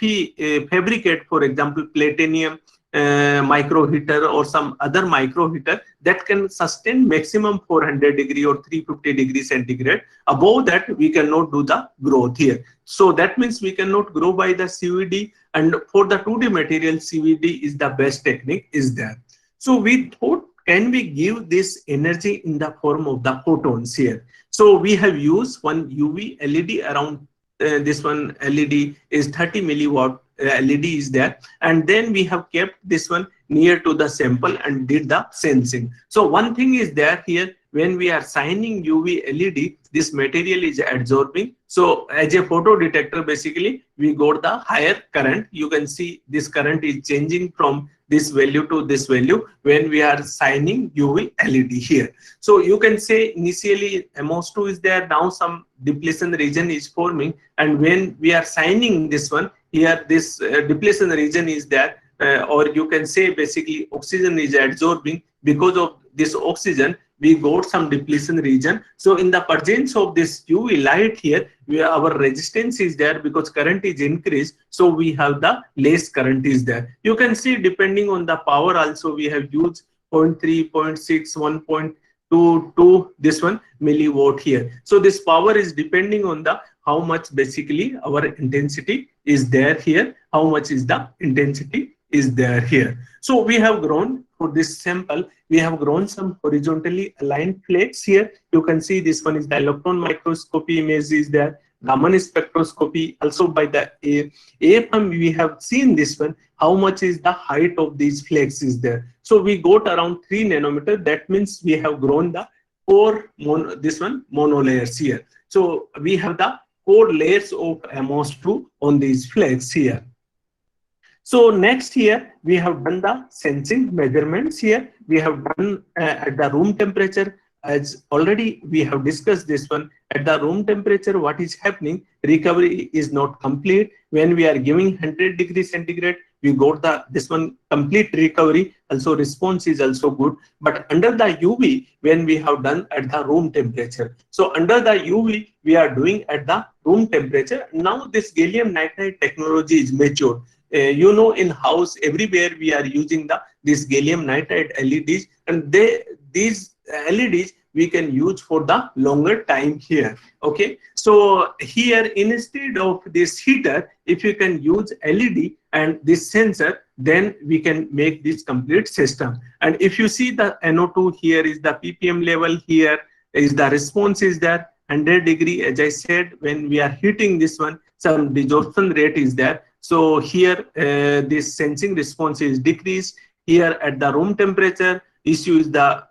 we fabricate, for example, platinum micro heater or some other micro heater that can sustain maximum 400 degree or 350 degrees centigrade. Above that, we cannot do the growth here. So that means we cannot grow by the CVD. And for the 2D material, CVD is the best technique is there. So we thought, can we give this energy in the form of the photons here? So we have used one UV LED around this one LED is 30 milliwatt LED is there, and then we have kept this one near to the sample and did the sensing. So one thing is there here, when we are shining UV LED, this material is absorbing. So as a photo detector, basically we got the higher current. You can see this current is changing from this value to this value when we are shining UV LED here. So you can say initially MOS2 is there, now some depletion region is forming, and when we are shining this one here, this depletion region is there, or you can say basically oxygen is absorbing. Because of this oxygen, we got some depletion region. So in the presence of this UV light here, our resistance is there because current is increased. So we have the less current is there. You can see depending on the power also, we have used 0.3, 0.6, 1.22, this one milliwatt here. So this power is depending on the how much basically our intensity is there here, how much is the intensity is there here. So we have grown for this sample, we have grown some horizontally aligned flakes here. You can see this one is the electron microscopy image is there, Raman spectroscopy also by the AFM. We have seen this one, how much is the height of these flakes is there. So we got around 3 nanometer. That means we have grown the core this one monolayers here. So we have the core layers of MOS2 on these flakes here. So next here, we have done the sensing measurements here. We have done at the room temperature, as already we have discussed this one. At the room temperature, what is happening? Recovery is not complete. When we are giving 100 degrees centigrade, we got the this one complete recovery. Also response is also good. But under the UV, when we have done at the room temperature. So under the UV, we are doing at the room temperature. Now this gallium nitride technology is matured. You know, in house everywhere we are using this gallium nitride LEDs, and these LEDs we can use for the longer time here. Okay, so here instead of this heater, if you can use LED and this sensor, then we can make this complete system. And if you see the NO2 here is the ppm level, here is the response is there 100 degree. As I said, when we are heating this one, some desorption rate is there. So here this sensing response is decreased. Here at the room temperature, issue is the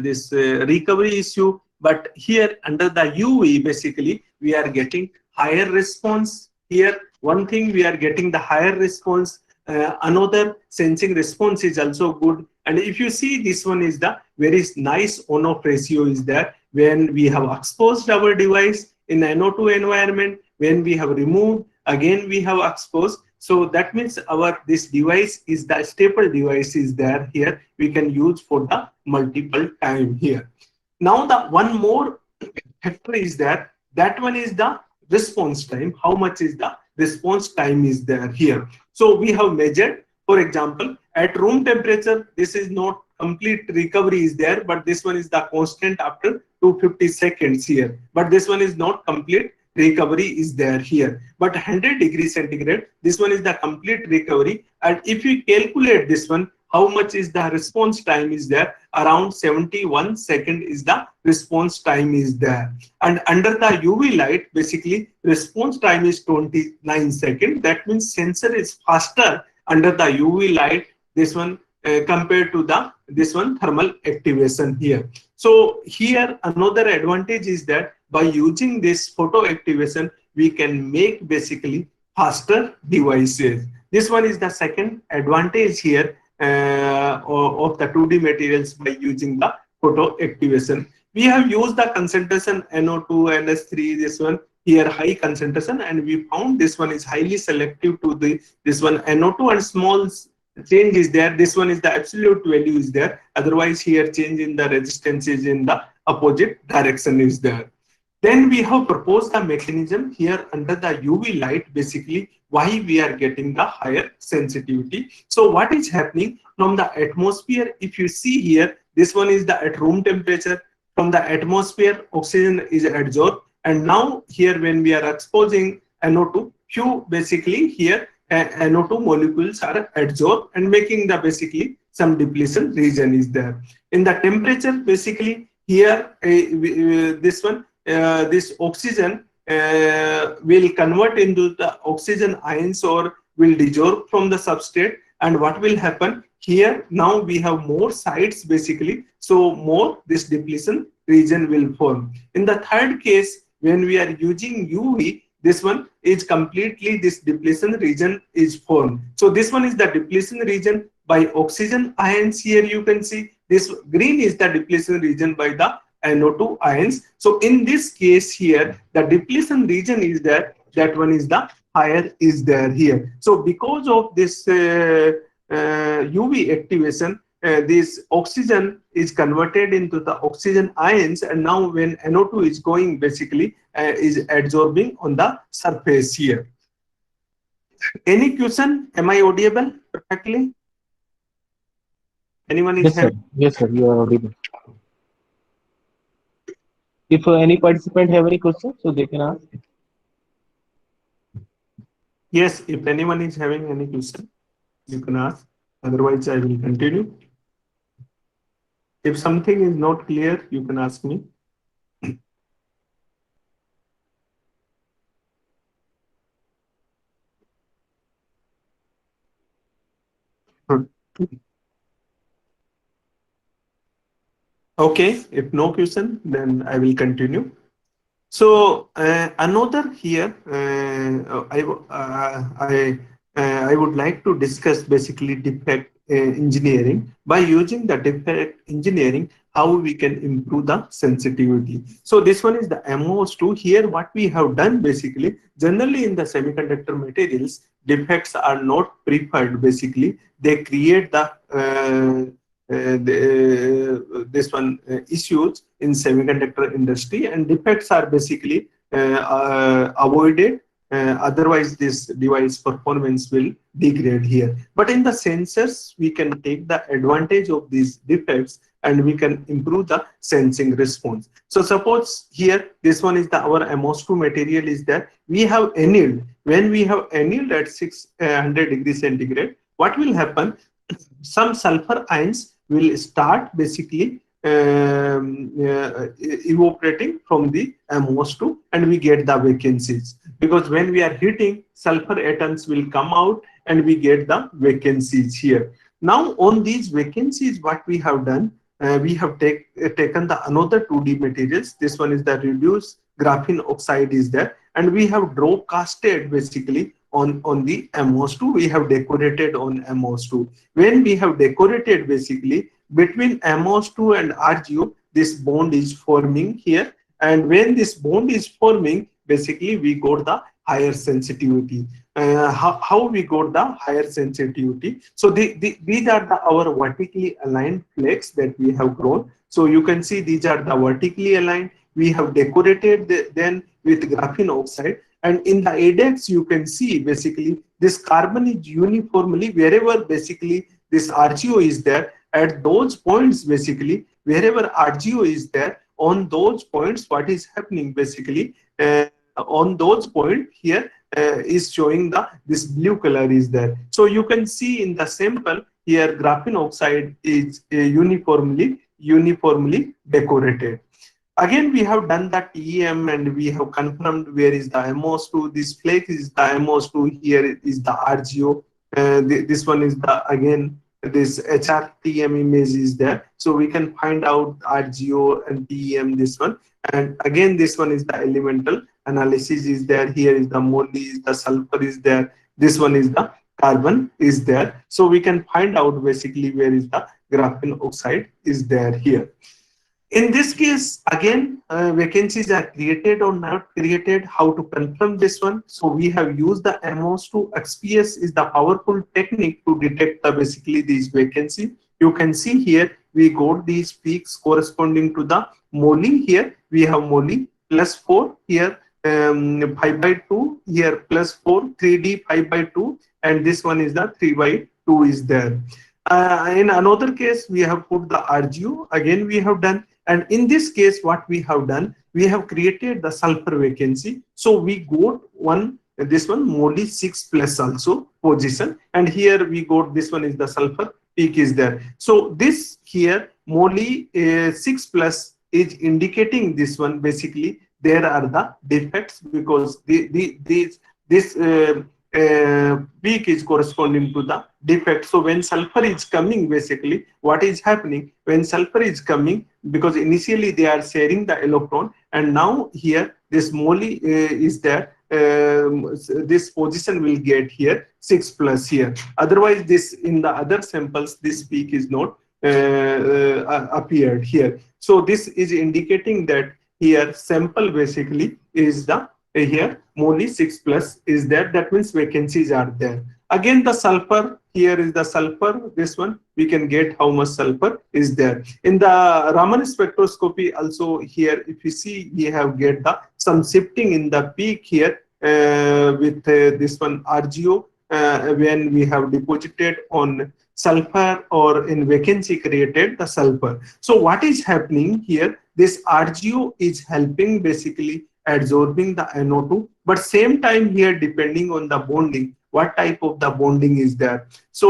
this recovery issue. But here under the UV, basically we are getting higher response. Here one thing, we are getting the higher response. Another sensing response is also good. And if you see, this one is the very nice on-off ratio is there. When we have exposed our device in NO2 environment, when we have removed, again we have exposed. So that means our this device is the stable device is there here. We can use for the multiple time here. Now the one more factor is there. That one is the response time. How much is the response time is there here. So we have measured, for example, at room temperature, this is not complete recovery is there, but this one is the constant after 250 seconds here. But this one is not complete recovery is there here. But 100 degrees centigrade, this one is the complete recovery. And if you calculate this one, how much is the response time is there? Around 71 seconds is the response time is there. And under the UV light, basically response time is 29 seconds. That means sensor is faster under the UV light, this one compared to the this one thermal activation here. So here another advantage is that by using this photo activation, we can make basically faster devices. This one is the second advantage here of the 2D materials by using the photo activation. We have used the concentration NO2, NS3, this one here high concentration, and we found this one is highly selective to the this one NO2, and small change is there. This one is the absolute value is there. Otherwise, here change in the resistance is in the opposite direction is there. Then we have proposed the mechanism here under the UV light, basically why we are getting the higher sensitivity. So what is happening from the atmosphere? If you see here, this one is the at room temperature. From the atmosphere, oxygen is absorbed, and now here when we are exposing NO2, few basically here NO2 molecules are adsorbed and making the basically some depletion region is there. In the temperature, basically here this one this oxygen will convert into the oxygen ions or will dissolve from the substrate, and what will happen here, now we have more sites basically, so more this depletion region will form. In the third case, when we are using UV, this one is completely this depletion region is formed. So this one is the depletion region by oxygen ions. Here you can see this green is the depletion region by the NO2 ions. So in this case here, the depletion region is there, that one is the higher is there here. So because of this UV activation, this oxygen is converted into the oxygen ions, and now when NO2 is going basically is absorbing on the surface here. Any question? Am I audible perfectly? Anyone is Yes, sir. having? Yes, sir. You are audible. If any participant have any questions, so they can ask. Yes, if anyone is having any question, you can ask. Otherwise, I will continue. If something is not clear, you can ask me. Okay, if no question, then I will continue. So another here, I would like to discuss basically defect engineering. By using the defect engineering, how we can improve the sensitivity. So this one is the MOS2. Here, what we have done basically, generally in the semiconductor materials, defects are not preferred. Basically, they create this one issues in semiconductor industry, and defects are basically avoided. Otherwise, this device performance will degrade here. But in the sensors, we can take the advantage of these defects and we can improve the sensing response. So suppose here, this one is the our MOS2 material is there. We have annealed. When we have annealed at 600 degrees centigrade, what will happen? Some sulfur ions will start basically evaporating from the MOS2, and we get the vacancies, because when we are heating, sulfur atoms will come out and we get the vacancies here. Now on these vacancies, what we have done, we have taken the another 2D materials. This one is the reduced graphene oxide is there, and we have draw casted basically on the MOS2. We have decorated on MOS2. When we have decorated basically between MOS2 and RGO, this bond is forming here, and when this bond is forming, basically we got the higher sensitivity. How we got the higher sensitivity? So these are our vertically aligned flakes that we have grown. So you can see these are the vertically aligned. We have decorated then with graphene oxide, and in the ADEX you can see basically this carbon is uniformly wherever basically this RGO is there, at those points basically wherever RGO is there, on those points what is happening basically on those points here is showing this blue color is there. So you can see in the sample here graphene oxide is uniformly decorated. Again, we have done the TEM and we have confirmed where is the MOS2. This flake is the MOS2. Here is the RGO. This one is the again this HRTM image is there. So we can find out RGO and TEM this one. And again, this one is the elemental analysis is there. Here is the moly, the sulfur is there. This one is the carbon is there. So we can find out basically where is the graphene oxide is there here. In this case, again, vacancies are created or not created. How to confirm this one? So we have used the MOS2 XPS is the powerful technique to detect the basically these vacancy. You can see here we got these peaks corresponding to the moly. Here we have moly plus 4 here, 5 by 2 here plus 4, 3D 5 by 2, and this one is the 3 by 2 is there. In another case, we have put the RGO. Again, we have done, and in this case, what we have done, we have created the sulfur vacancy. So we got one, this one, moly 6 plus also position, and here we got this one is the sulfur peak is there. So this here, moly 6 plus is indicating this one basically there are the defects because this peak is corresponding to the defect. So when sulfur is coming, basically what is happening when sulfur is coming, because initially they are sharing the electron, and now here this moly is there, this position will get here 6 plus here. Otherwise this in the other samples this peak is not appeared here. So this is indicating that here sample basically is the here moly 6 plus is there. That means vacancies are there. Again the sulfur, here is the sulfur, this one we can get how much sulfur is there. In the Raman spectroscopy also, here if you see we have get the some shifting in the peak here with this one RGO when we have deposited on sulfur or in vacancy created the sulfur. So what is happening here, this RGO is helping basically absorbing the NO2, but same time here depending on the bonding, what type of the bonding is there. So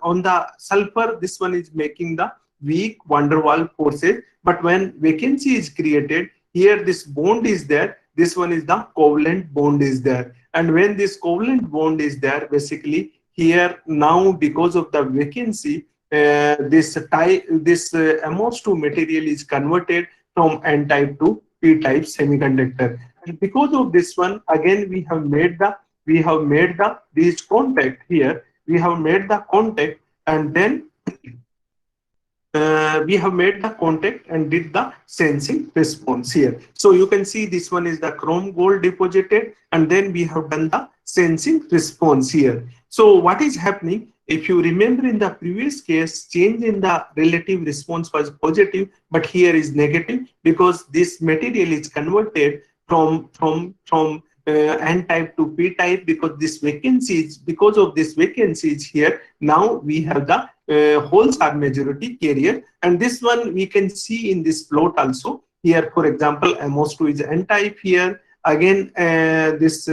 on the sulfur, this one is making the weak van der Waals forces, but when vacancy is created, here this bond is there, this one is the covalent bond is there, and when this covalent bond is there, basically here now because of the vacancy, this MOS2 material is converted from N type to P-type semiconductor, and because of this one, again we have made the this contact here. We have made the contact, and then we have made the contact and did the sensing response here. So you can see this one is the chrome gold deposited, and then we have done the sensing response here. So what is happening? If you remember in the previous case, change in the relative response was positive, but here is negative because this material is converted from N type to P type because this vacancies, because of this vacancies here, now we have the holes are majority carrier, and this one we can see in this plot also. Here, for example, MOS2 is N type here. Again, this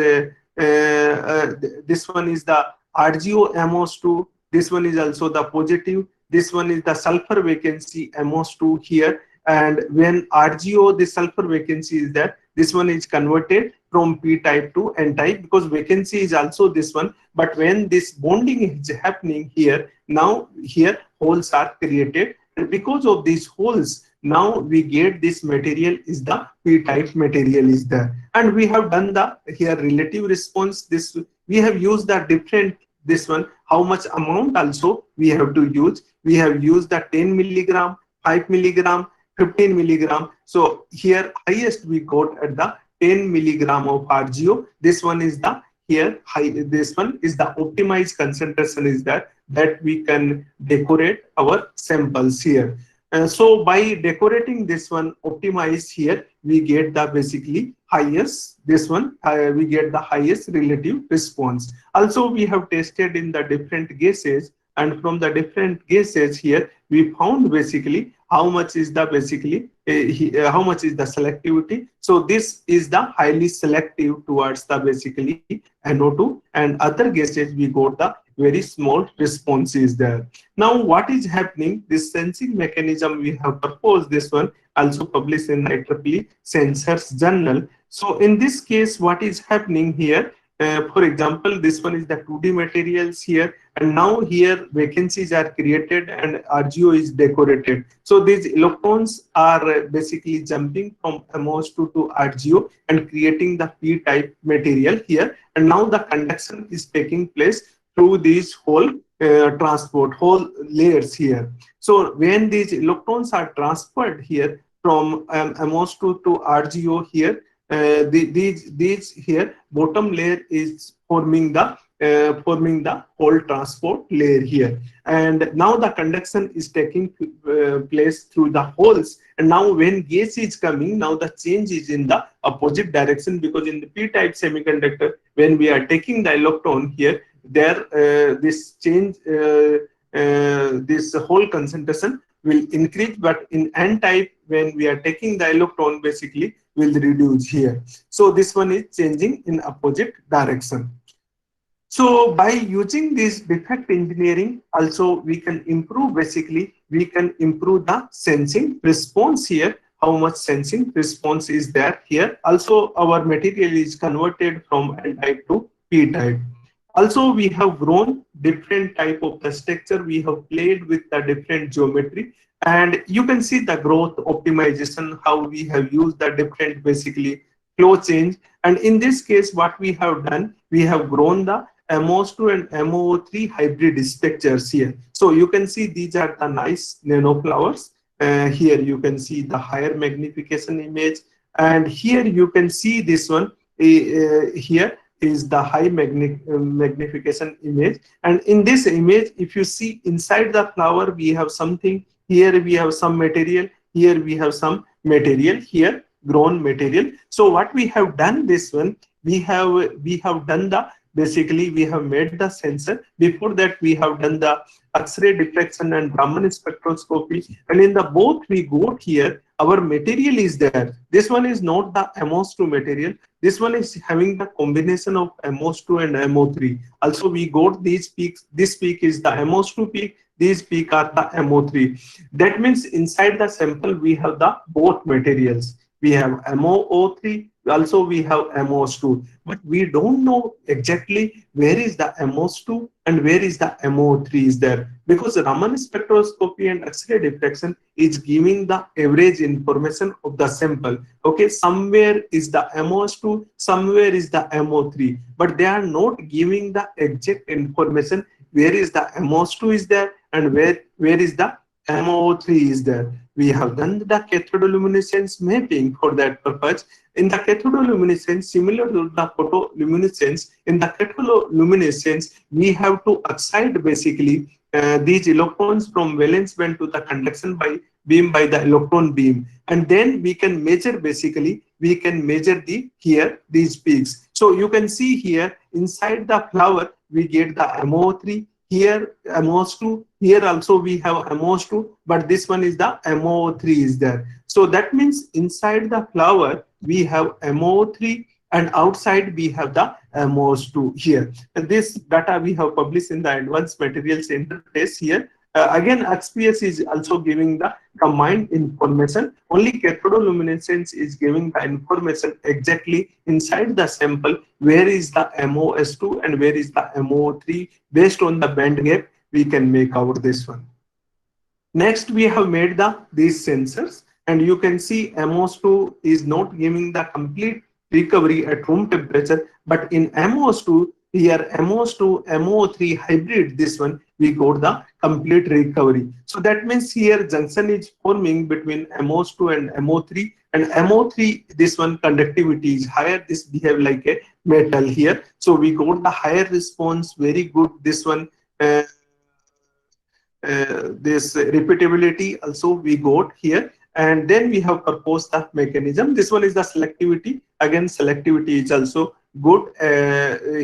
one is the RGO MOS2. This one is also the positive. This one is the sulfur vacancy MOS2 here. And when RGO, the sulfur vacancy is there, this one is converted from P type to N type because vacancy is also this one. But when this bonding is happening here, now here holes are created. And because of these holes, now we get this material is the P type material is there. And we have done the here relative response. This we have used the different this one, how much amount also we have to use. We have used the 10 milligram, 5 milligram, 15 milligram. So here highest we got at the 10 milligram of RGO. This one is the here high. This one is the optimized concentration is that we can decorate our samples here. So by decorating this one optimized here, we get the basically highest, this one, we get the highest relative response. Also, we have tested in the different gases, and from the different gases here, we found basically how much is the basically, how much is the selectivity. So this is the highly selective towards the basically NO2, and other gases we got the very small response is there. Now what is happening, this sensing mechanism we have proposed, this one also published in IEEE Sensors Journal. So in this case what is happening here, for example, this one is the 2D materials here, and now here vacancies are created and RGO is decorated. So these electrons are basically jumping from MOS2 to RGO and creating the p-type material here, and now the conduction is taking place through these whole transport whole layers here. So when these electrons are transferred here from MOS2 to RGO here, these here bottom layer is forming the whole transport layer here, and now the conduction is taking place through the holes, and now when gas is coming, now the change is in the opposite direction, because in the p-type semiconductor, when we are taking the electron here, there this change this whole concentration will increase, but in n-type, when we are taking the electron, basically will reduce here. So this one is changing in opposite direction. So by using this defect engineering, also we can improve, basically we can improve the sensing response here, how much sensing response is there here. Also our material is converted from N type to P type. Also we have grown different type of the structure, we have played with the different geometry, and you can see the growth optimization, how we have used the different basically flow change. And in this case, what we have done, we have grown the MOS2 and MOO3 hybrid structures here. So you can see these are the nice nanoflowers. Here you can see the higher magnification image, and here you can see this one. Here is the high magnification image, and in this image, if you see inside the flower, we have something. Here we have some material. Here we have some material. Here grown material. So what we have done, this one, we have done the, basically we have made the sensor. Before that we have done the X-ray diffraction and Raman spectroscopy, and in the both we got here, our material is there. This one is not the MOS2 material. This one is having the combination of MOS2 and MO3. Also we got these peaks. This peak is the MOS2 peak. These peak are the MO3. That means inside the sample we have the both materials. We have MOO3, also we have MOS2, but we don't know exactly where is the MOS2 and where is the MO3 is there, because Raman spectroscopy and X-ray diffraction is giving the average information of the sample. Okay, somewhere is the MOS2, somewhere is the MO3, but they are not giving the exact information where is the MOS2 is there and where is the MO3 is there. We have done the cathodoluminescence mapping for that purpose. In the cathodoluminescence, similar to the photoluminescence, in the cathodoluminescence, we have to excite basically these electrons from valence band to the conduction by beam by the electron beam, and then we can measure, basically we can measure the here these peaks. So you can see here inside the flower we get the MO3. Here MOS2, here also we have MOS2, but this one is the MO3 is there. So that means inside the flower we have MO3 and outside we have the MOS2 here. And this data we have published in the advanced materials interface here. Again, XPS is also giving the combined information. Only cathodoluminescence is giving the information exactly inside the sample where is the MOS2 and where is the MO3. Based on the band gap, we can make out this one. Next, we have made these sensors, and you can see MOS2 is not giving the complete recovery at room temperature, but in MOS2, here MOS2, MO3 hybrid, this one, we got the complete recovery. So that means here junction is forming between MOS2 and MO3, and MO3, this one conductivity is higher, this behave like a metal here. So we got the higher response, very good, this one. This repeatability also we got here, and then we have proposed the mechanism. This one is the selectivity. Again, selectivity is also good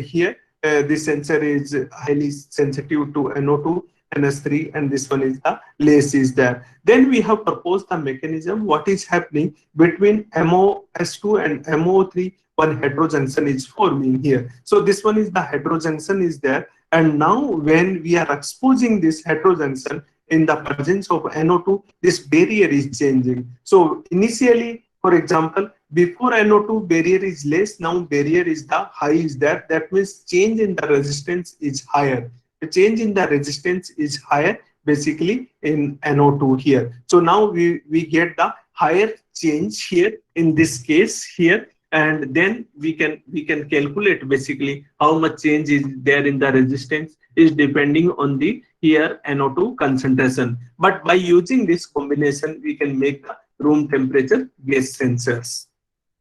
here. This sensor is highly sensitive to NO2, NS3, and this one is the lace is there. Then we have proposed the mechanism. What is happening between MOS2 and MO3? One heterojunction is forming here. So this one is the heterojunction is there. And now when we are exposing this heterojunction in the presence of NO2, this barrier is changing. So initially, for example, before NO2 barrier is less, now barrier is the high is there. That means change in the resistance is higher. the change in the resistance is higher basically in NO2 here. So now we get the higher change here in this case here, and then we can calculate basically how much change is there in the resistance is depending on the here NO2 concentration. But by using this combination, we can make the room temperature gas sensors.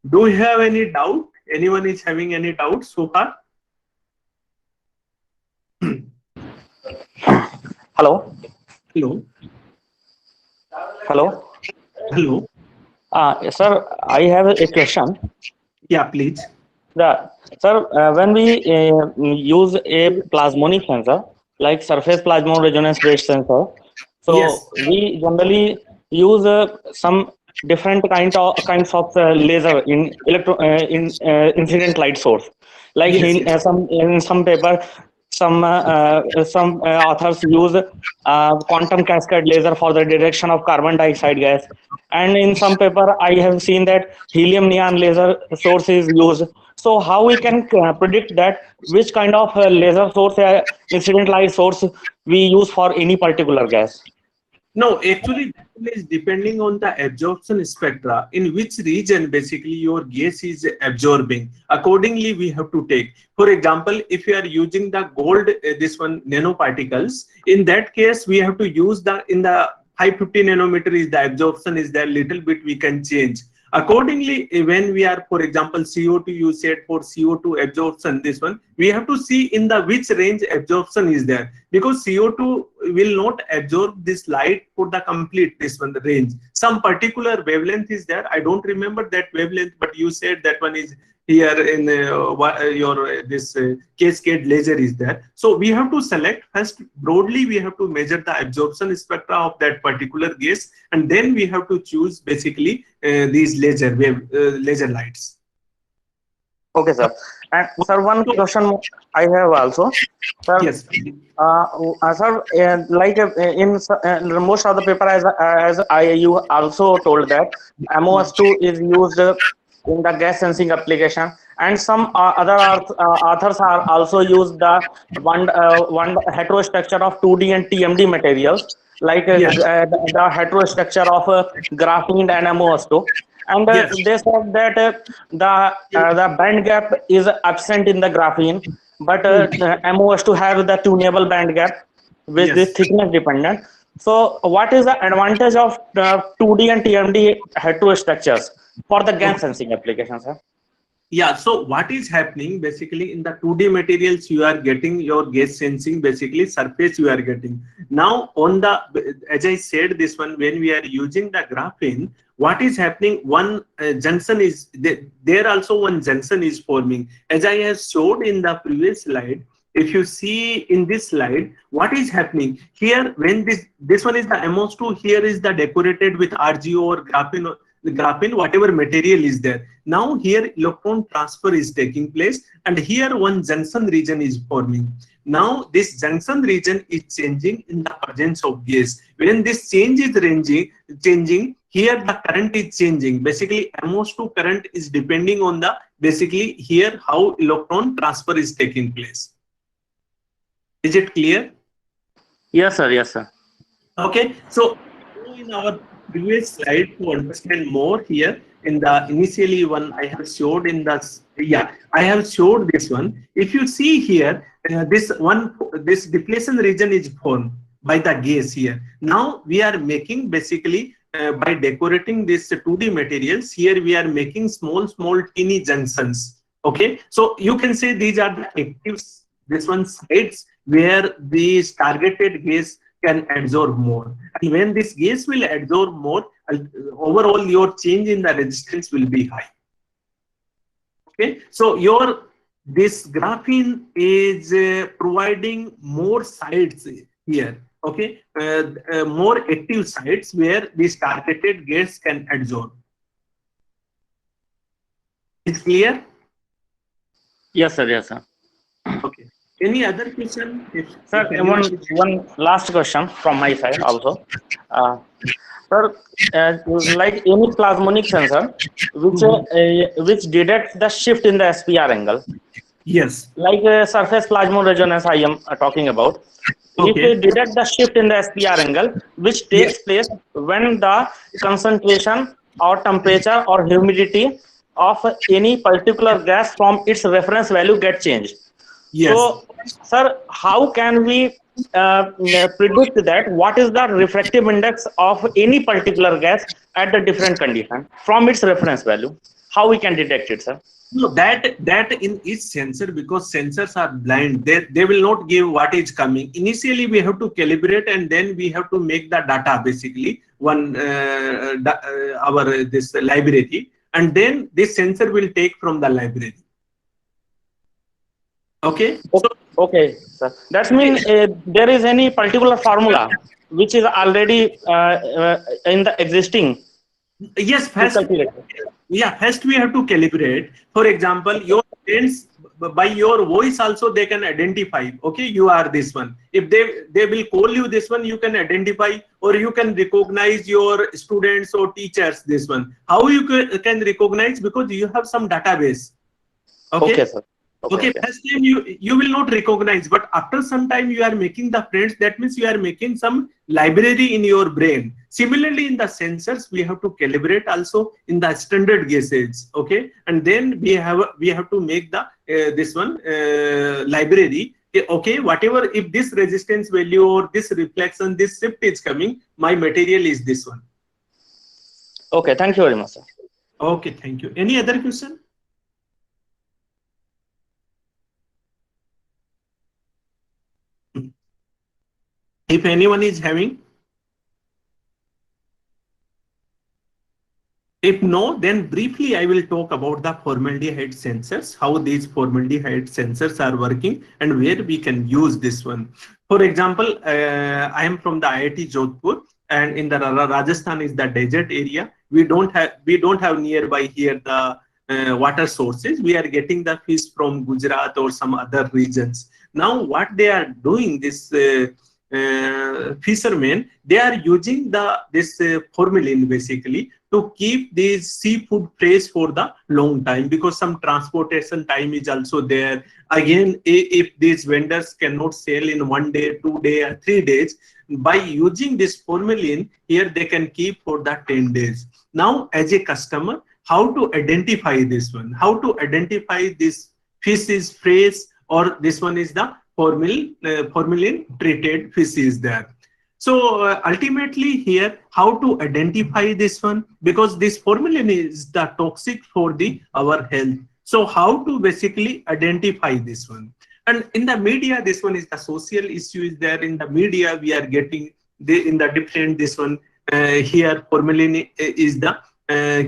Do you have any doubt? Anyone is having any doubt so far? Hello, Hello, hello. hello. Yes, sir, I have a question. Yeah, please. The sir, when we use a plasmonic sensor like surface plasmon resonance based sensor, so Yes, we generally use some different kinds of laser in incident light source. Like yes, yes, in some paper, some authors use quantum cascade laser for the detection of carbon dioxide gas, and in some paper I have seen that helium neon laser source is used. So how we can predict that which kind of laser source, incident light source we use for any particular gas? no, actually, that is depending on the absorption spectra, in which region basically your gas is absorbing. Accordingly, we have to take. For example, if you are using the gold, this one nanoparticles, in that case, we have to use the in the 550 nanometer is the absorption is there little bit we can change. Accordingly, when we are, for example, CO2, you said for CO2 absorption, this one, we have to see in the which range absorption is there, because CO2 will not absorb this light for the complete this one the range. Some particular wavelength is there. I don't remember that wavelength, but you said that one is here in your this cascade laser is there. So we have to select first broadly. We have to measure the absorption spectra of that particular gas, and then we have to choose basically these laser lights. Okay, sir. And sir, one So, question I have also, sir. yes, Sir, in most of the paper, as you also told that MOS2 is used in the gas sensing application, and some other authors are also used the one heterostructure of 2D and TMD materials, like yes, the heterostructure of graphene and MOS2. And yes, they said that the band gap is absent in the graphene, but MOS2 have the tunable band gap with the yes. thickness dependent. So, what is the advantage of 2D and TMD heterostructures for the gas Okay. sensing applications, sir? Yeah, so what is happening basically in the 2D materials, you are getting your gas sensing, basically surface you are getting. Now on the, as I said, this one, when we are using the graphene, what is happening, one junction is, there also one junction is forming. As I have showed in the previous slide, if you see in this slide, what is happening here, when this one is the MOS2, here is the decorated with RGO or graphene, the graphene, whatever material is there. Now here electron transfer is taking place, and here one junction region is forming. Now this junction region is changing in the presence of gas. When this change is changing, here the current is changing. Basically, MOS2 current is depending on the basically here how electron transfer is taking place. Is it clear? Yes, sir. Yes, sir. Okay, so in our previous slide to understand more here in the initially one I have showed in the, yeah, I have showed this one. If you see here, this depletion region is formed by the gas here. Now we are making basically by decorating this 2D materials here, we are making small teeny junctions. Okay, so you can say these are the active, this one sites where these targeted gas can absorb more. And when this gas will absorb more, overall your change in the resistance will be high. Okay, so your this graphene is providing more sites here. Okay, more active sites where this targeted gas can absorb. It's clear? Yes, sir. Yes, sir. Okay. Any other question? Sir, If anyone one last question from my side also. Uh, Sir, like any plasmonic sensor, which detects the shift in the SPR angle. Yes. like surface plasmon resonance I am talking about. If we Okay. detect the shift in the SPR angle, which Yes. takes place when the concentration or temperature or humidity of any particular gas from its reference value get changed. Yes. So, sir, how can we predict that what is the refractive index of any particular gas at the different condition from its reference value? How we can detect it, sir? No, that in each sensor, because sensors are blind, they will not give what is coming. Initially, we have to calibrate, and then we have to make the data basically one our this library, and then this sensor will take from the library. Okay, so Okay, sir. That means there is any particular formula which is already in the existing yes, to first, calculate. yeah, first we have to calibrate. For example, your friends by your voice also they can identify. Okay, you are this one. If they will call you this one, you can identify, or you can recognize your students or teachers this one. How you can recognize? Because you have some database. Okay. Okay, sir. Okay, Okay, okay. first time you will not recognize, but after some time you are making the friends. That means you are making some library in your brain. Similarly, in the sensors, we have to calibrate also in the standard gases. Okay, and then we have to make the this one library. Okay, whatever, if this resistance value or this reflection, this shift is coming, my material is this one. Okay, thank you very much, sir. Okay, thank you. Any other question? If anyone is having. If no, then briefly I will talk about the formaldehyde sensors, how these formaldehyde sensors are working and where we can use this one. For example, I am from the IIT Jodhpur, and in the Rajasthan is the desert area. We don't have nearby here the water sources. We are getting the fish from Gujarat or some other regions. Now, what they are doing, this fishermen, they are using this formalin basically to keep these seafood fresh for the long time, because some transportation time is also there. Again, if these vendors cannot sell in 1 day, 2 day, or 3 days, by using this formalin here, they can keep for the 10 days. Now, as a customer, how to identify this one? How to identify this fish is fresh or this one is the formalin treated fish is there? So ultimately here, how to identify this one? Because this formalin is the toxic for the our health. So how to basically identify this one? And in the media, this one is the social issue is there. In the media, we are getting in the different this one here formalin is the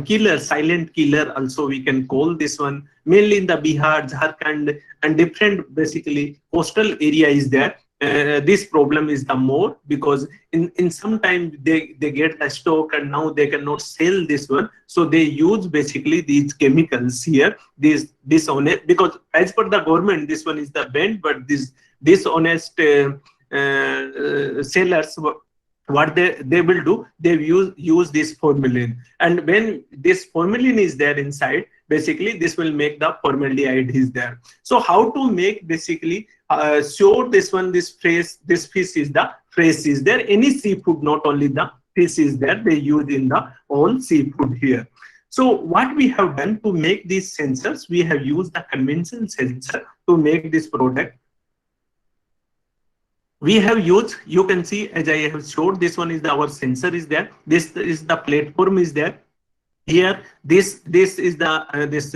killer, silent killer. Also, we can call this one mainly in the Bihar, Jharkhand, and different basically coastal area is there. This problem is the more, because in some time they get the stock and now they cannot sell this one, so they use basically these chemicals here, this dishonest, because as per the government this one is the banned, but this dishonest sellers, what they will do, they use this formalin, and when this formalin is there inside, basically this will make the formaldehyde is there. So how to make basically sure this one, this fish is the fresh is there, any seafood, not only the fish is there, they use in the all seafood here. So what we have done to make these sensors, we have used the conventional sensor to make this product. We have used, you can see as I have showed, this one is our sensor is there, this is the platform is there. Here this is the this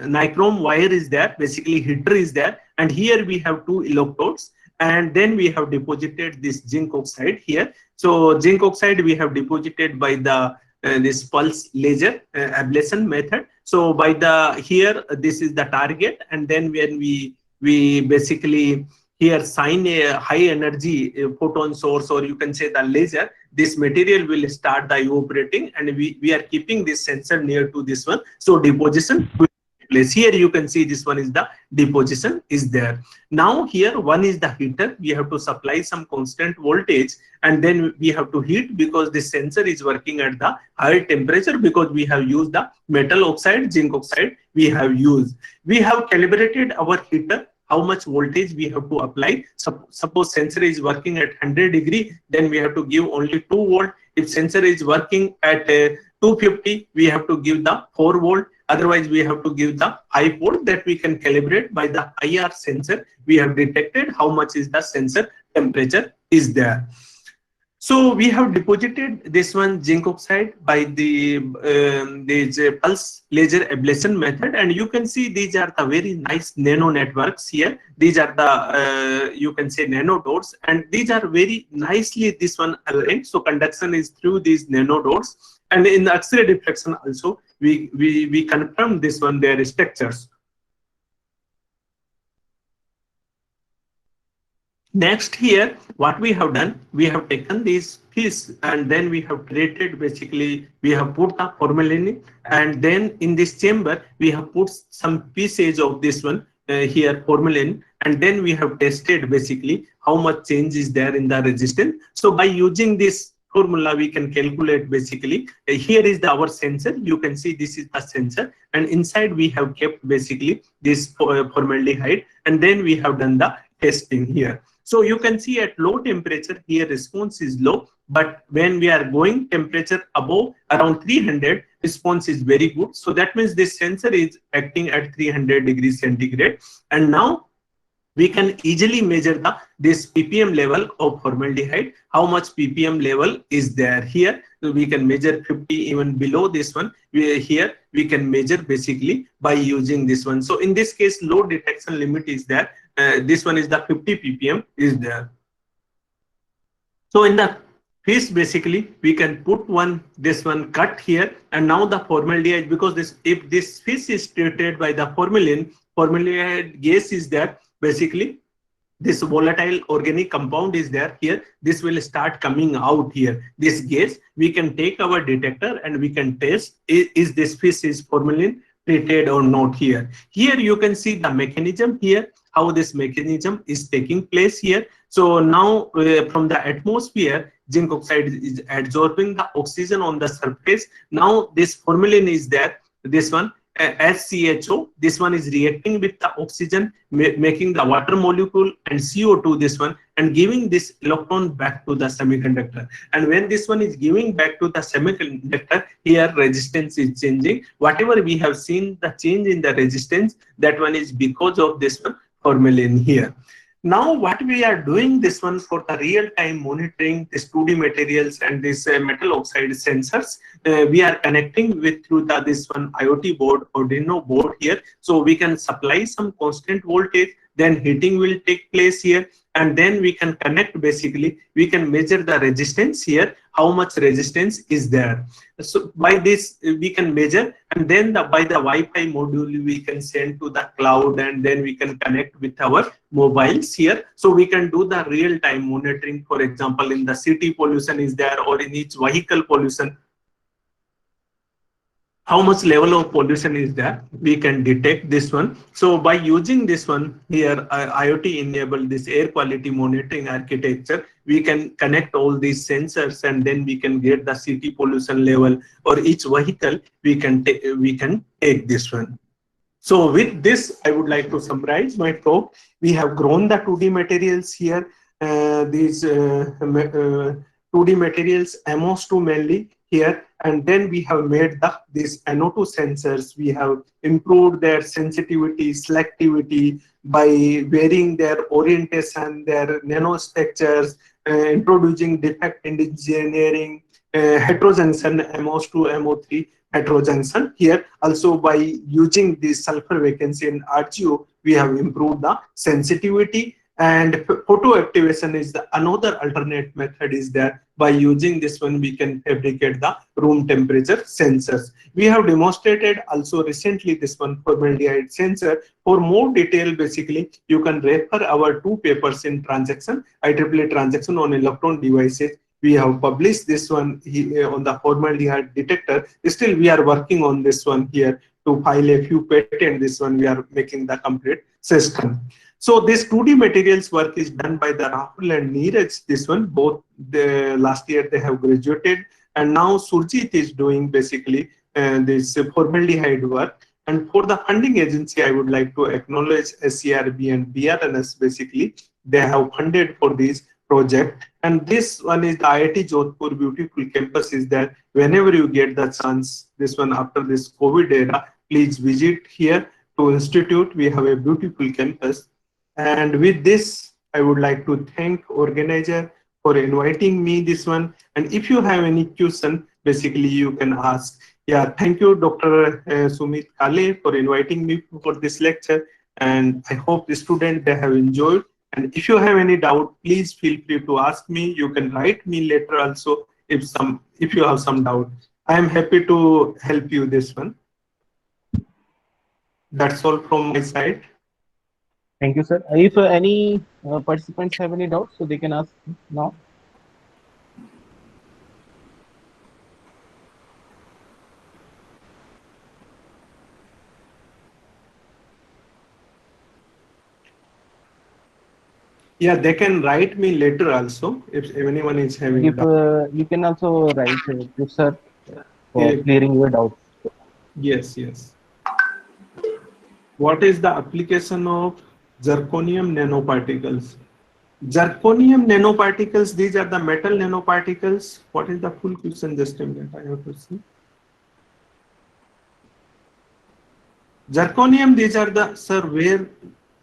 nichrome wire is there, basically heater is there, and here we have two electrodes, and then we have deposited this zinc oxide here. So zinc oxide we have deposited by the this pulse laser ablation method. So by the here this is the target, and then when we basically here sign a high energy photon source, or you can say the laser, this material will start the evaporating, and we are keeping this sensor near to this one, so deposition will place. Here you can see this one is the deposition is there. Now here one is the heater. We have to supply some constant voltage and then we have to heat because this sensor is working at the higher temperature because we have used the metal oxide, zinc oxide we have used. We have calibrated our heater how much voltage we have to apply. Suppose sensor is working at 100°, then we have to give only 2 volt. If sensor is working at 250, we have to give the 4 volt. Otherwise, we have to give the 5 volt that we can calibrate by the IR sensor. We have detected how much is the sensor temperature is there. So we have deposited this one zinc oxide by the pulse laser ablation method, and you can see these are the very nice nano networks here. These are the you can say nanodots, and these are very nicely this one arranged. So conduction is through these nanodots, and in the X-ray diffraction also we confirm this one their structures. Next here, what we have done, we have taken these piece and then we have treated, basically we have put the formalin and then in this chamber we have put some pieces of this one here formalin, and then we have tested basically how much change is there in the resistance. So by using this formula we can calculate basically here is our sensor. You can see this is the sensor and inside we have kept basically this formaldehyde and then we have done the testing here. So you can see at low temperature here response is low, but when we are going temperature above around 300, response is very good. So that means this sensor is acting at 300 degrees centigrade, and now we can easily measure this ppm level of formaldehyde. How much ppm level is there here? So we can measure 50, even below this one. Here we can measure basically by using this one. So in this case, low detection limit is there. This one is the 50 ppm is there. So in the fish, basically we can put this one cut here, and now the formaldehyde, because if this fish is treated by the formaldehyde gas is there, basically this volatile organic compound is there here, this will start coming out here. This gas, we can take our detector and we can test is this fish is formalin treated or not here. Here you can see the mechanism here, how this mechanism is taking place here. So now from the atmosphere, zinc oxide is absorbing the oxygen on the surface. Now this formalin is there, this one SCHO, this one is reacting with the oxygen, making the water molecule and CO2 this one, and giving this electron back to the semiconductor. And when this one is giving back to the semiconductor, here resistance is changing. Whatever we have seen the change in the resistance, that one is because of this one formalin here. Now what we are doing this one for the real-time monitoring this 2D materials and this metal oxide sensors, we are connecting with through this one IoT board, Arduino board here. So we can supply some constant voltage, then heating will take place here, and then we can connect, basically we can measure the resistance here, how much resistance is there. So by this we can measure, and then by the Wi-Fi module we can send to the cloud, and then we can connect with our mobiles here. So we can do the real-time monitoring. For example, in the city pollution is there, or in each vehicle pollution, how much level of pollution is there, we can detect this one. So by using this one here, IoT enabled this air quality monitoring architecture, we can connect all these sensors and then we can get the city pollution level, or each vehicle we can take this one. So with this, I would like to summarize my talk. We have grown the 2D materials here. These 2D materials, MOS2 mainly here, and then we have made these NO2 sensors. We have improved their sensitivity, selectivity by varying their orientation, their nanostructures, introducing defect engineering, heterojunction, MOS2, MO3 heterojunction. Here also by using this sulfur vacancy in RGO, we have improved the sensitivity. And photo activation is another alternate method is there. By using this one, we can fabricate the room temperature sensors. We have demonstrated also recently this one formaldehyde sensor. For more detail, basically, you can refer our 2 papers in transaction, IEEE transaction on electron devices. We have published this one here on the formaldehyde detector. Still, we are working on this one here to file a few patents. This one we are making the complete system. So this 2D materials work is done by the Rahul and Neeraj. This one, both the last year they have graduated, and now Surjit is doing basically this formaldehyde work. And for the funding agency, I would like to acknowledge SCRB and BRNS. Basically, they have funded for this project. And this one is the IIT Jodhpur beautiful campus is there. Whenever you get the chance, this one after this COVID era, please visit here to institute. We have a beautiful campus. And with this, I would like to thank organizer for inviting me this one. And if you have any question, basically you can ask. Yeah, thank you, Dr. Sumit Kale, for inviting me for this lecture. And I hope the students they have enjoyed. And if you have any doubt, please feel free to ask me. You can write me later also if you have some doubt. I am happy to help you this one. That's all from my side. Thank you, sir. If any participants have any doubts, so they can ask now. Yeah, they can write me later also if anyone is having If doubt. you can also write to sir for Eh, clearing your doubts. Yes, yes. What is the application of zirconium nanoparticles? Zirconium nanoparticles, these are the metal nanoparticles. What is the full question? Just a minute, I have to see. Zirconium, these are the, sir, where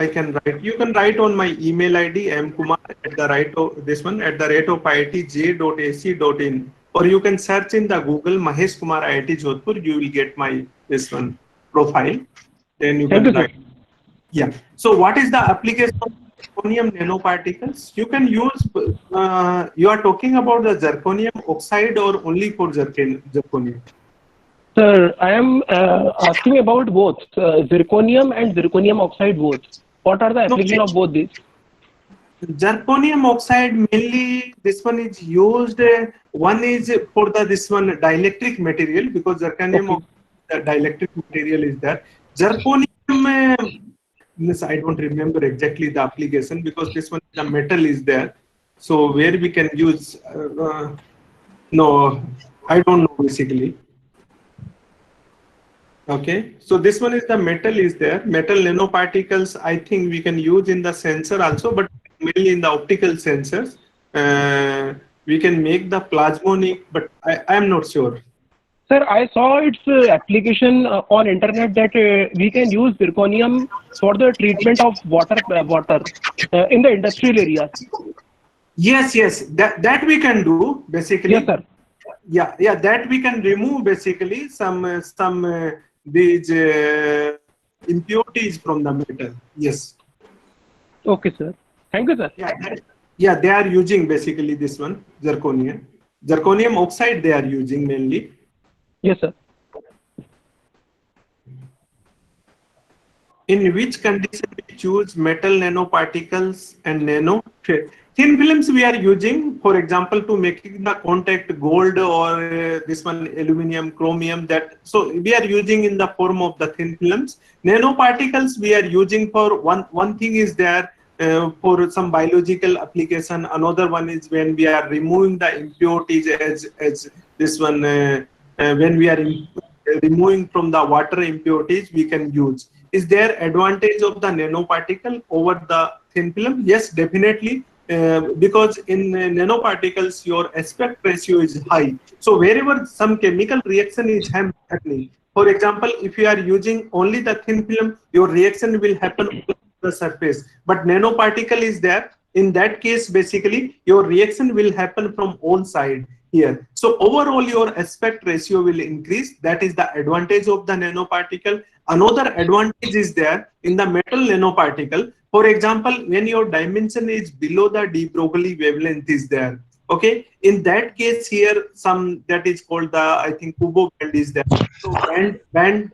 I can write. You can write on my email ID, mkumar at the rate of this one at the rate of iitj.ac.in, or you can search in the Google Mahesh Kumar IIT Jodhpur. You will get my this one profile. Then you Thank can you, sir. write. Yeah. So what is the application of zirconium nanoparticles? You can use. You are talking about the zirconium oxide or only for zirconium? Sir, I am asking about both zirconium and zirconium oxide both. What are the No, application of both these? zirconium oxide mainly this one is used. One is for the this one dielectric material because zirconium Okay. the dielectric material is there. Zirconium, I don't remember exactly the application because this one the metal is there. So where we can use no, I don't know basically. Okay, so this one is the metal is there. Metal nanoparticles, I think we can use in the sensor also, but mainly in the optical sensors. We can make the plasmonic, but I am not sure. Sir, I saw its application on internet that we can use zirconium for the treatment of water in the industrial areas. Yes, yes, that we can do Yes, basically. sir. Yeah, yeah, that we can remove basically some these impurities from the metal. Yes. Okay, sir. Thank you, sir. Yeah, yeah, they are using basically this one, zirconium. Zirconium oxide they are using mainly. Yes, sir. In which condition we choose metal nanoparticles and nano thin films we are using, for example, to making the contact gold or this one aluminum, chromium. That so we are using in the form of the thin films. Nanoparticles we are using for one thing is there. For some biological application, another one is when we are removing the impurities as this one when we are removing from the water impurities we can use. Is there advantage of the nanoparticle over the thin film? Yes, definitely. Because in nanoparticles your aspect ratio is high, so wherever some chemical reaction is happening, for example, if you are using only the thin film, your reaction will happen on the surface, but nanoparticle is there. In that case, basically your reaction will happen from all side here. So overall your aspect ratio will increase. That is the advantage of the nanoparticle. Another advantage is there in the metal nanoparticle. For example, when your dimension is below the de Broglie wavelength is there. Okay, in that case here some that is called the I think Kubo band is there. So band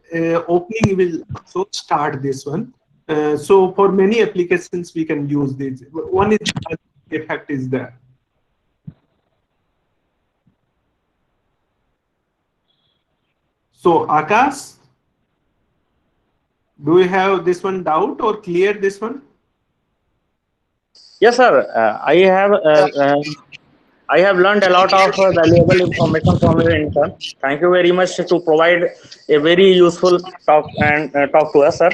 opening will also start this one. So for many applications we can use this. One is the effect is there. So Akash, Do you have this one doubt or clear this one? Yes, sir. I have learned a lot of valuable information from your intern. Thank you very much to provide a very useful talk to us, sir.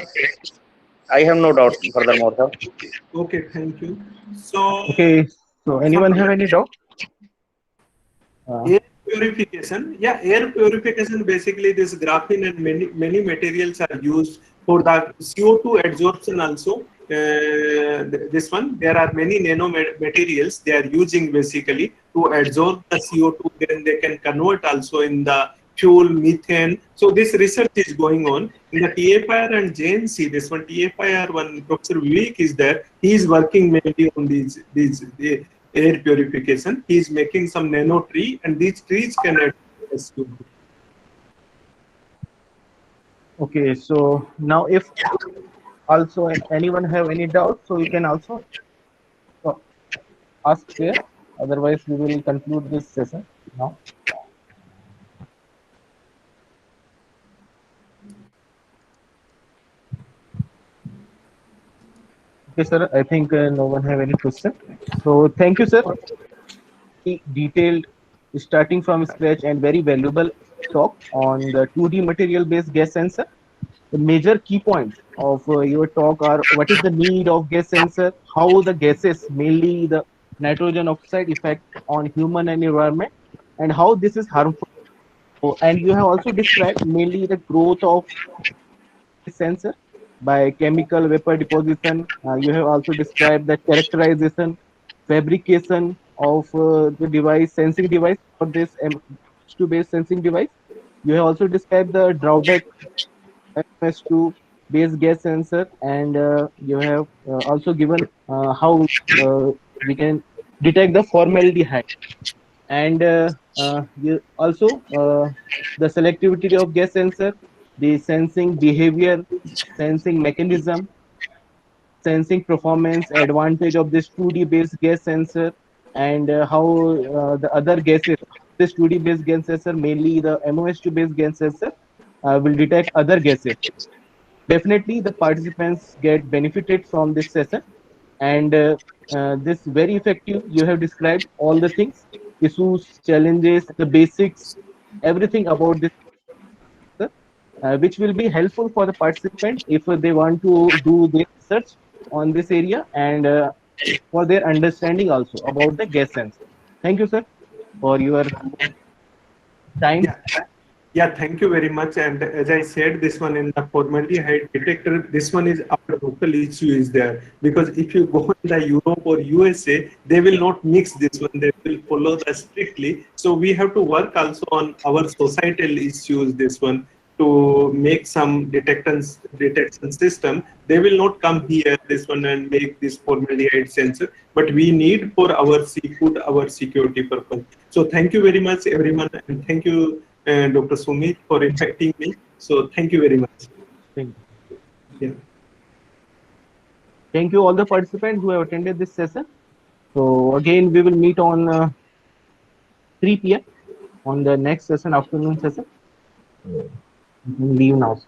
I have no doubt furthermore, sir. Okay, thank you. So, Okay, so some anyone have any doubt? air purification. Yeah, air purification basically this graphene and many materials are used for the CO2 absorption also. This one, there are many nano materials they are using basically to absorb the CO2. Then they can convert also in the fuel methane. So this research is going on in the TFIR and JNC. This one TFIR one Professor Vivek is there. He is working mainly on these air purification. He is making some nano tree, and these trees can address you. Okay, so now if also anyone have any doubt, so you can also uh, ask there. Otherwise, we will conclude this session now. Okay, sir. I think no one have any question. So thank you, sir. Detailed, starting from scratch and very valuable talk on the 2D material-based gas sensor. The major key points of your talk are what is the need of gas sensor, how the gases, mainly the nitrogen oxide effect on human and environment, and how this is harmful. And you have also described mainly the growth of sensor by chemical vapor deposition. You have also described the characterization, fabrication of the device, sensing device for this M2 based sensing device. You have also described the drawback MS2 base gas sensor, and you have also given how we can detect the formaldehyde, and you also the selectivity of gas sensor, the sensing behavior, sensing mechanism, sensing performance, advantage of this 2D based gas sensor, and how the other gases, this 2D based gas sensor, mainly the MOS2 based gas sensor, will detect other gases. Definitely, the participants get benefited from this session, and this very effective. You have described all the things, issues, challenges, the basics, everything about this, which will be helpful for the participant if they want to do their research on this area, and for their understanding also about the gas sensor. Thank you, sir, for your time. Yeah, yeah, thank you very much. And as I said, this one in the formaldehyde detector, this one is our local issue is there. Because if you go in the Europe or USA, they will not mix this one. They will follow that strictly. So we have to work also on our societal issues, this one, to make some detection system. They will not come here, this one, and make this formaldehyde sensor. But we need for our seafood, our security purpose. So thank you very much, everyone. And thank you Dr. Sumit for inviting me. So thank you very much. Thank Yeah. thank you all the participants who have attended this session. So again, we will meet on 3 p.m. on the next session, afternoon session. You can leave now.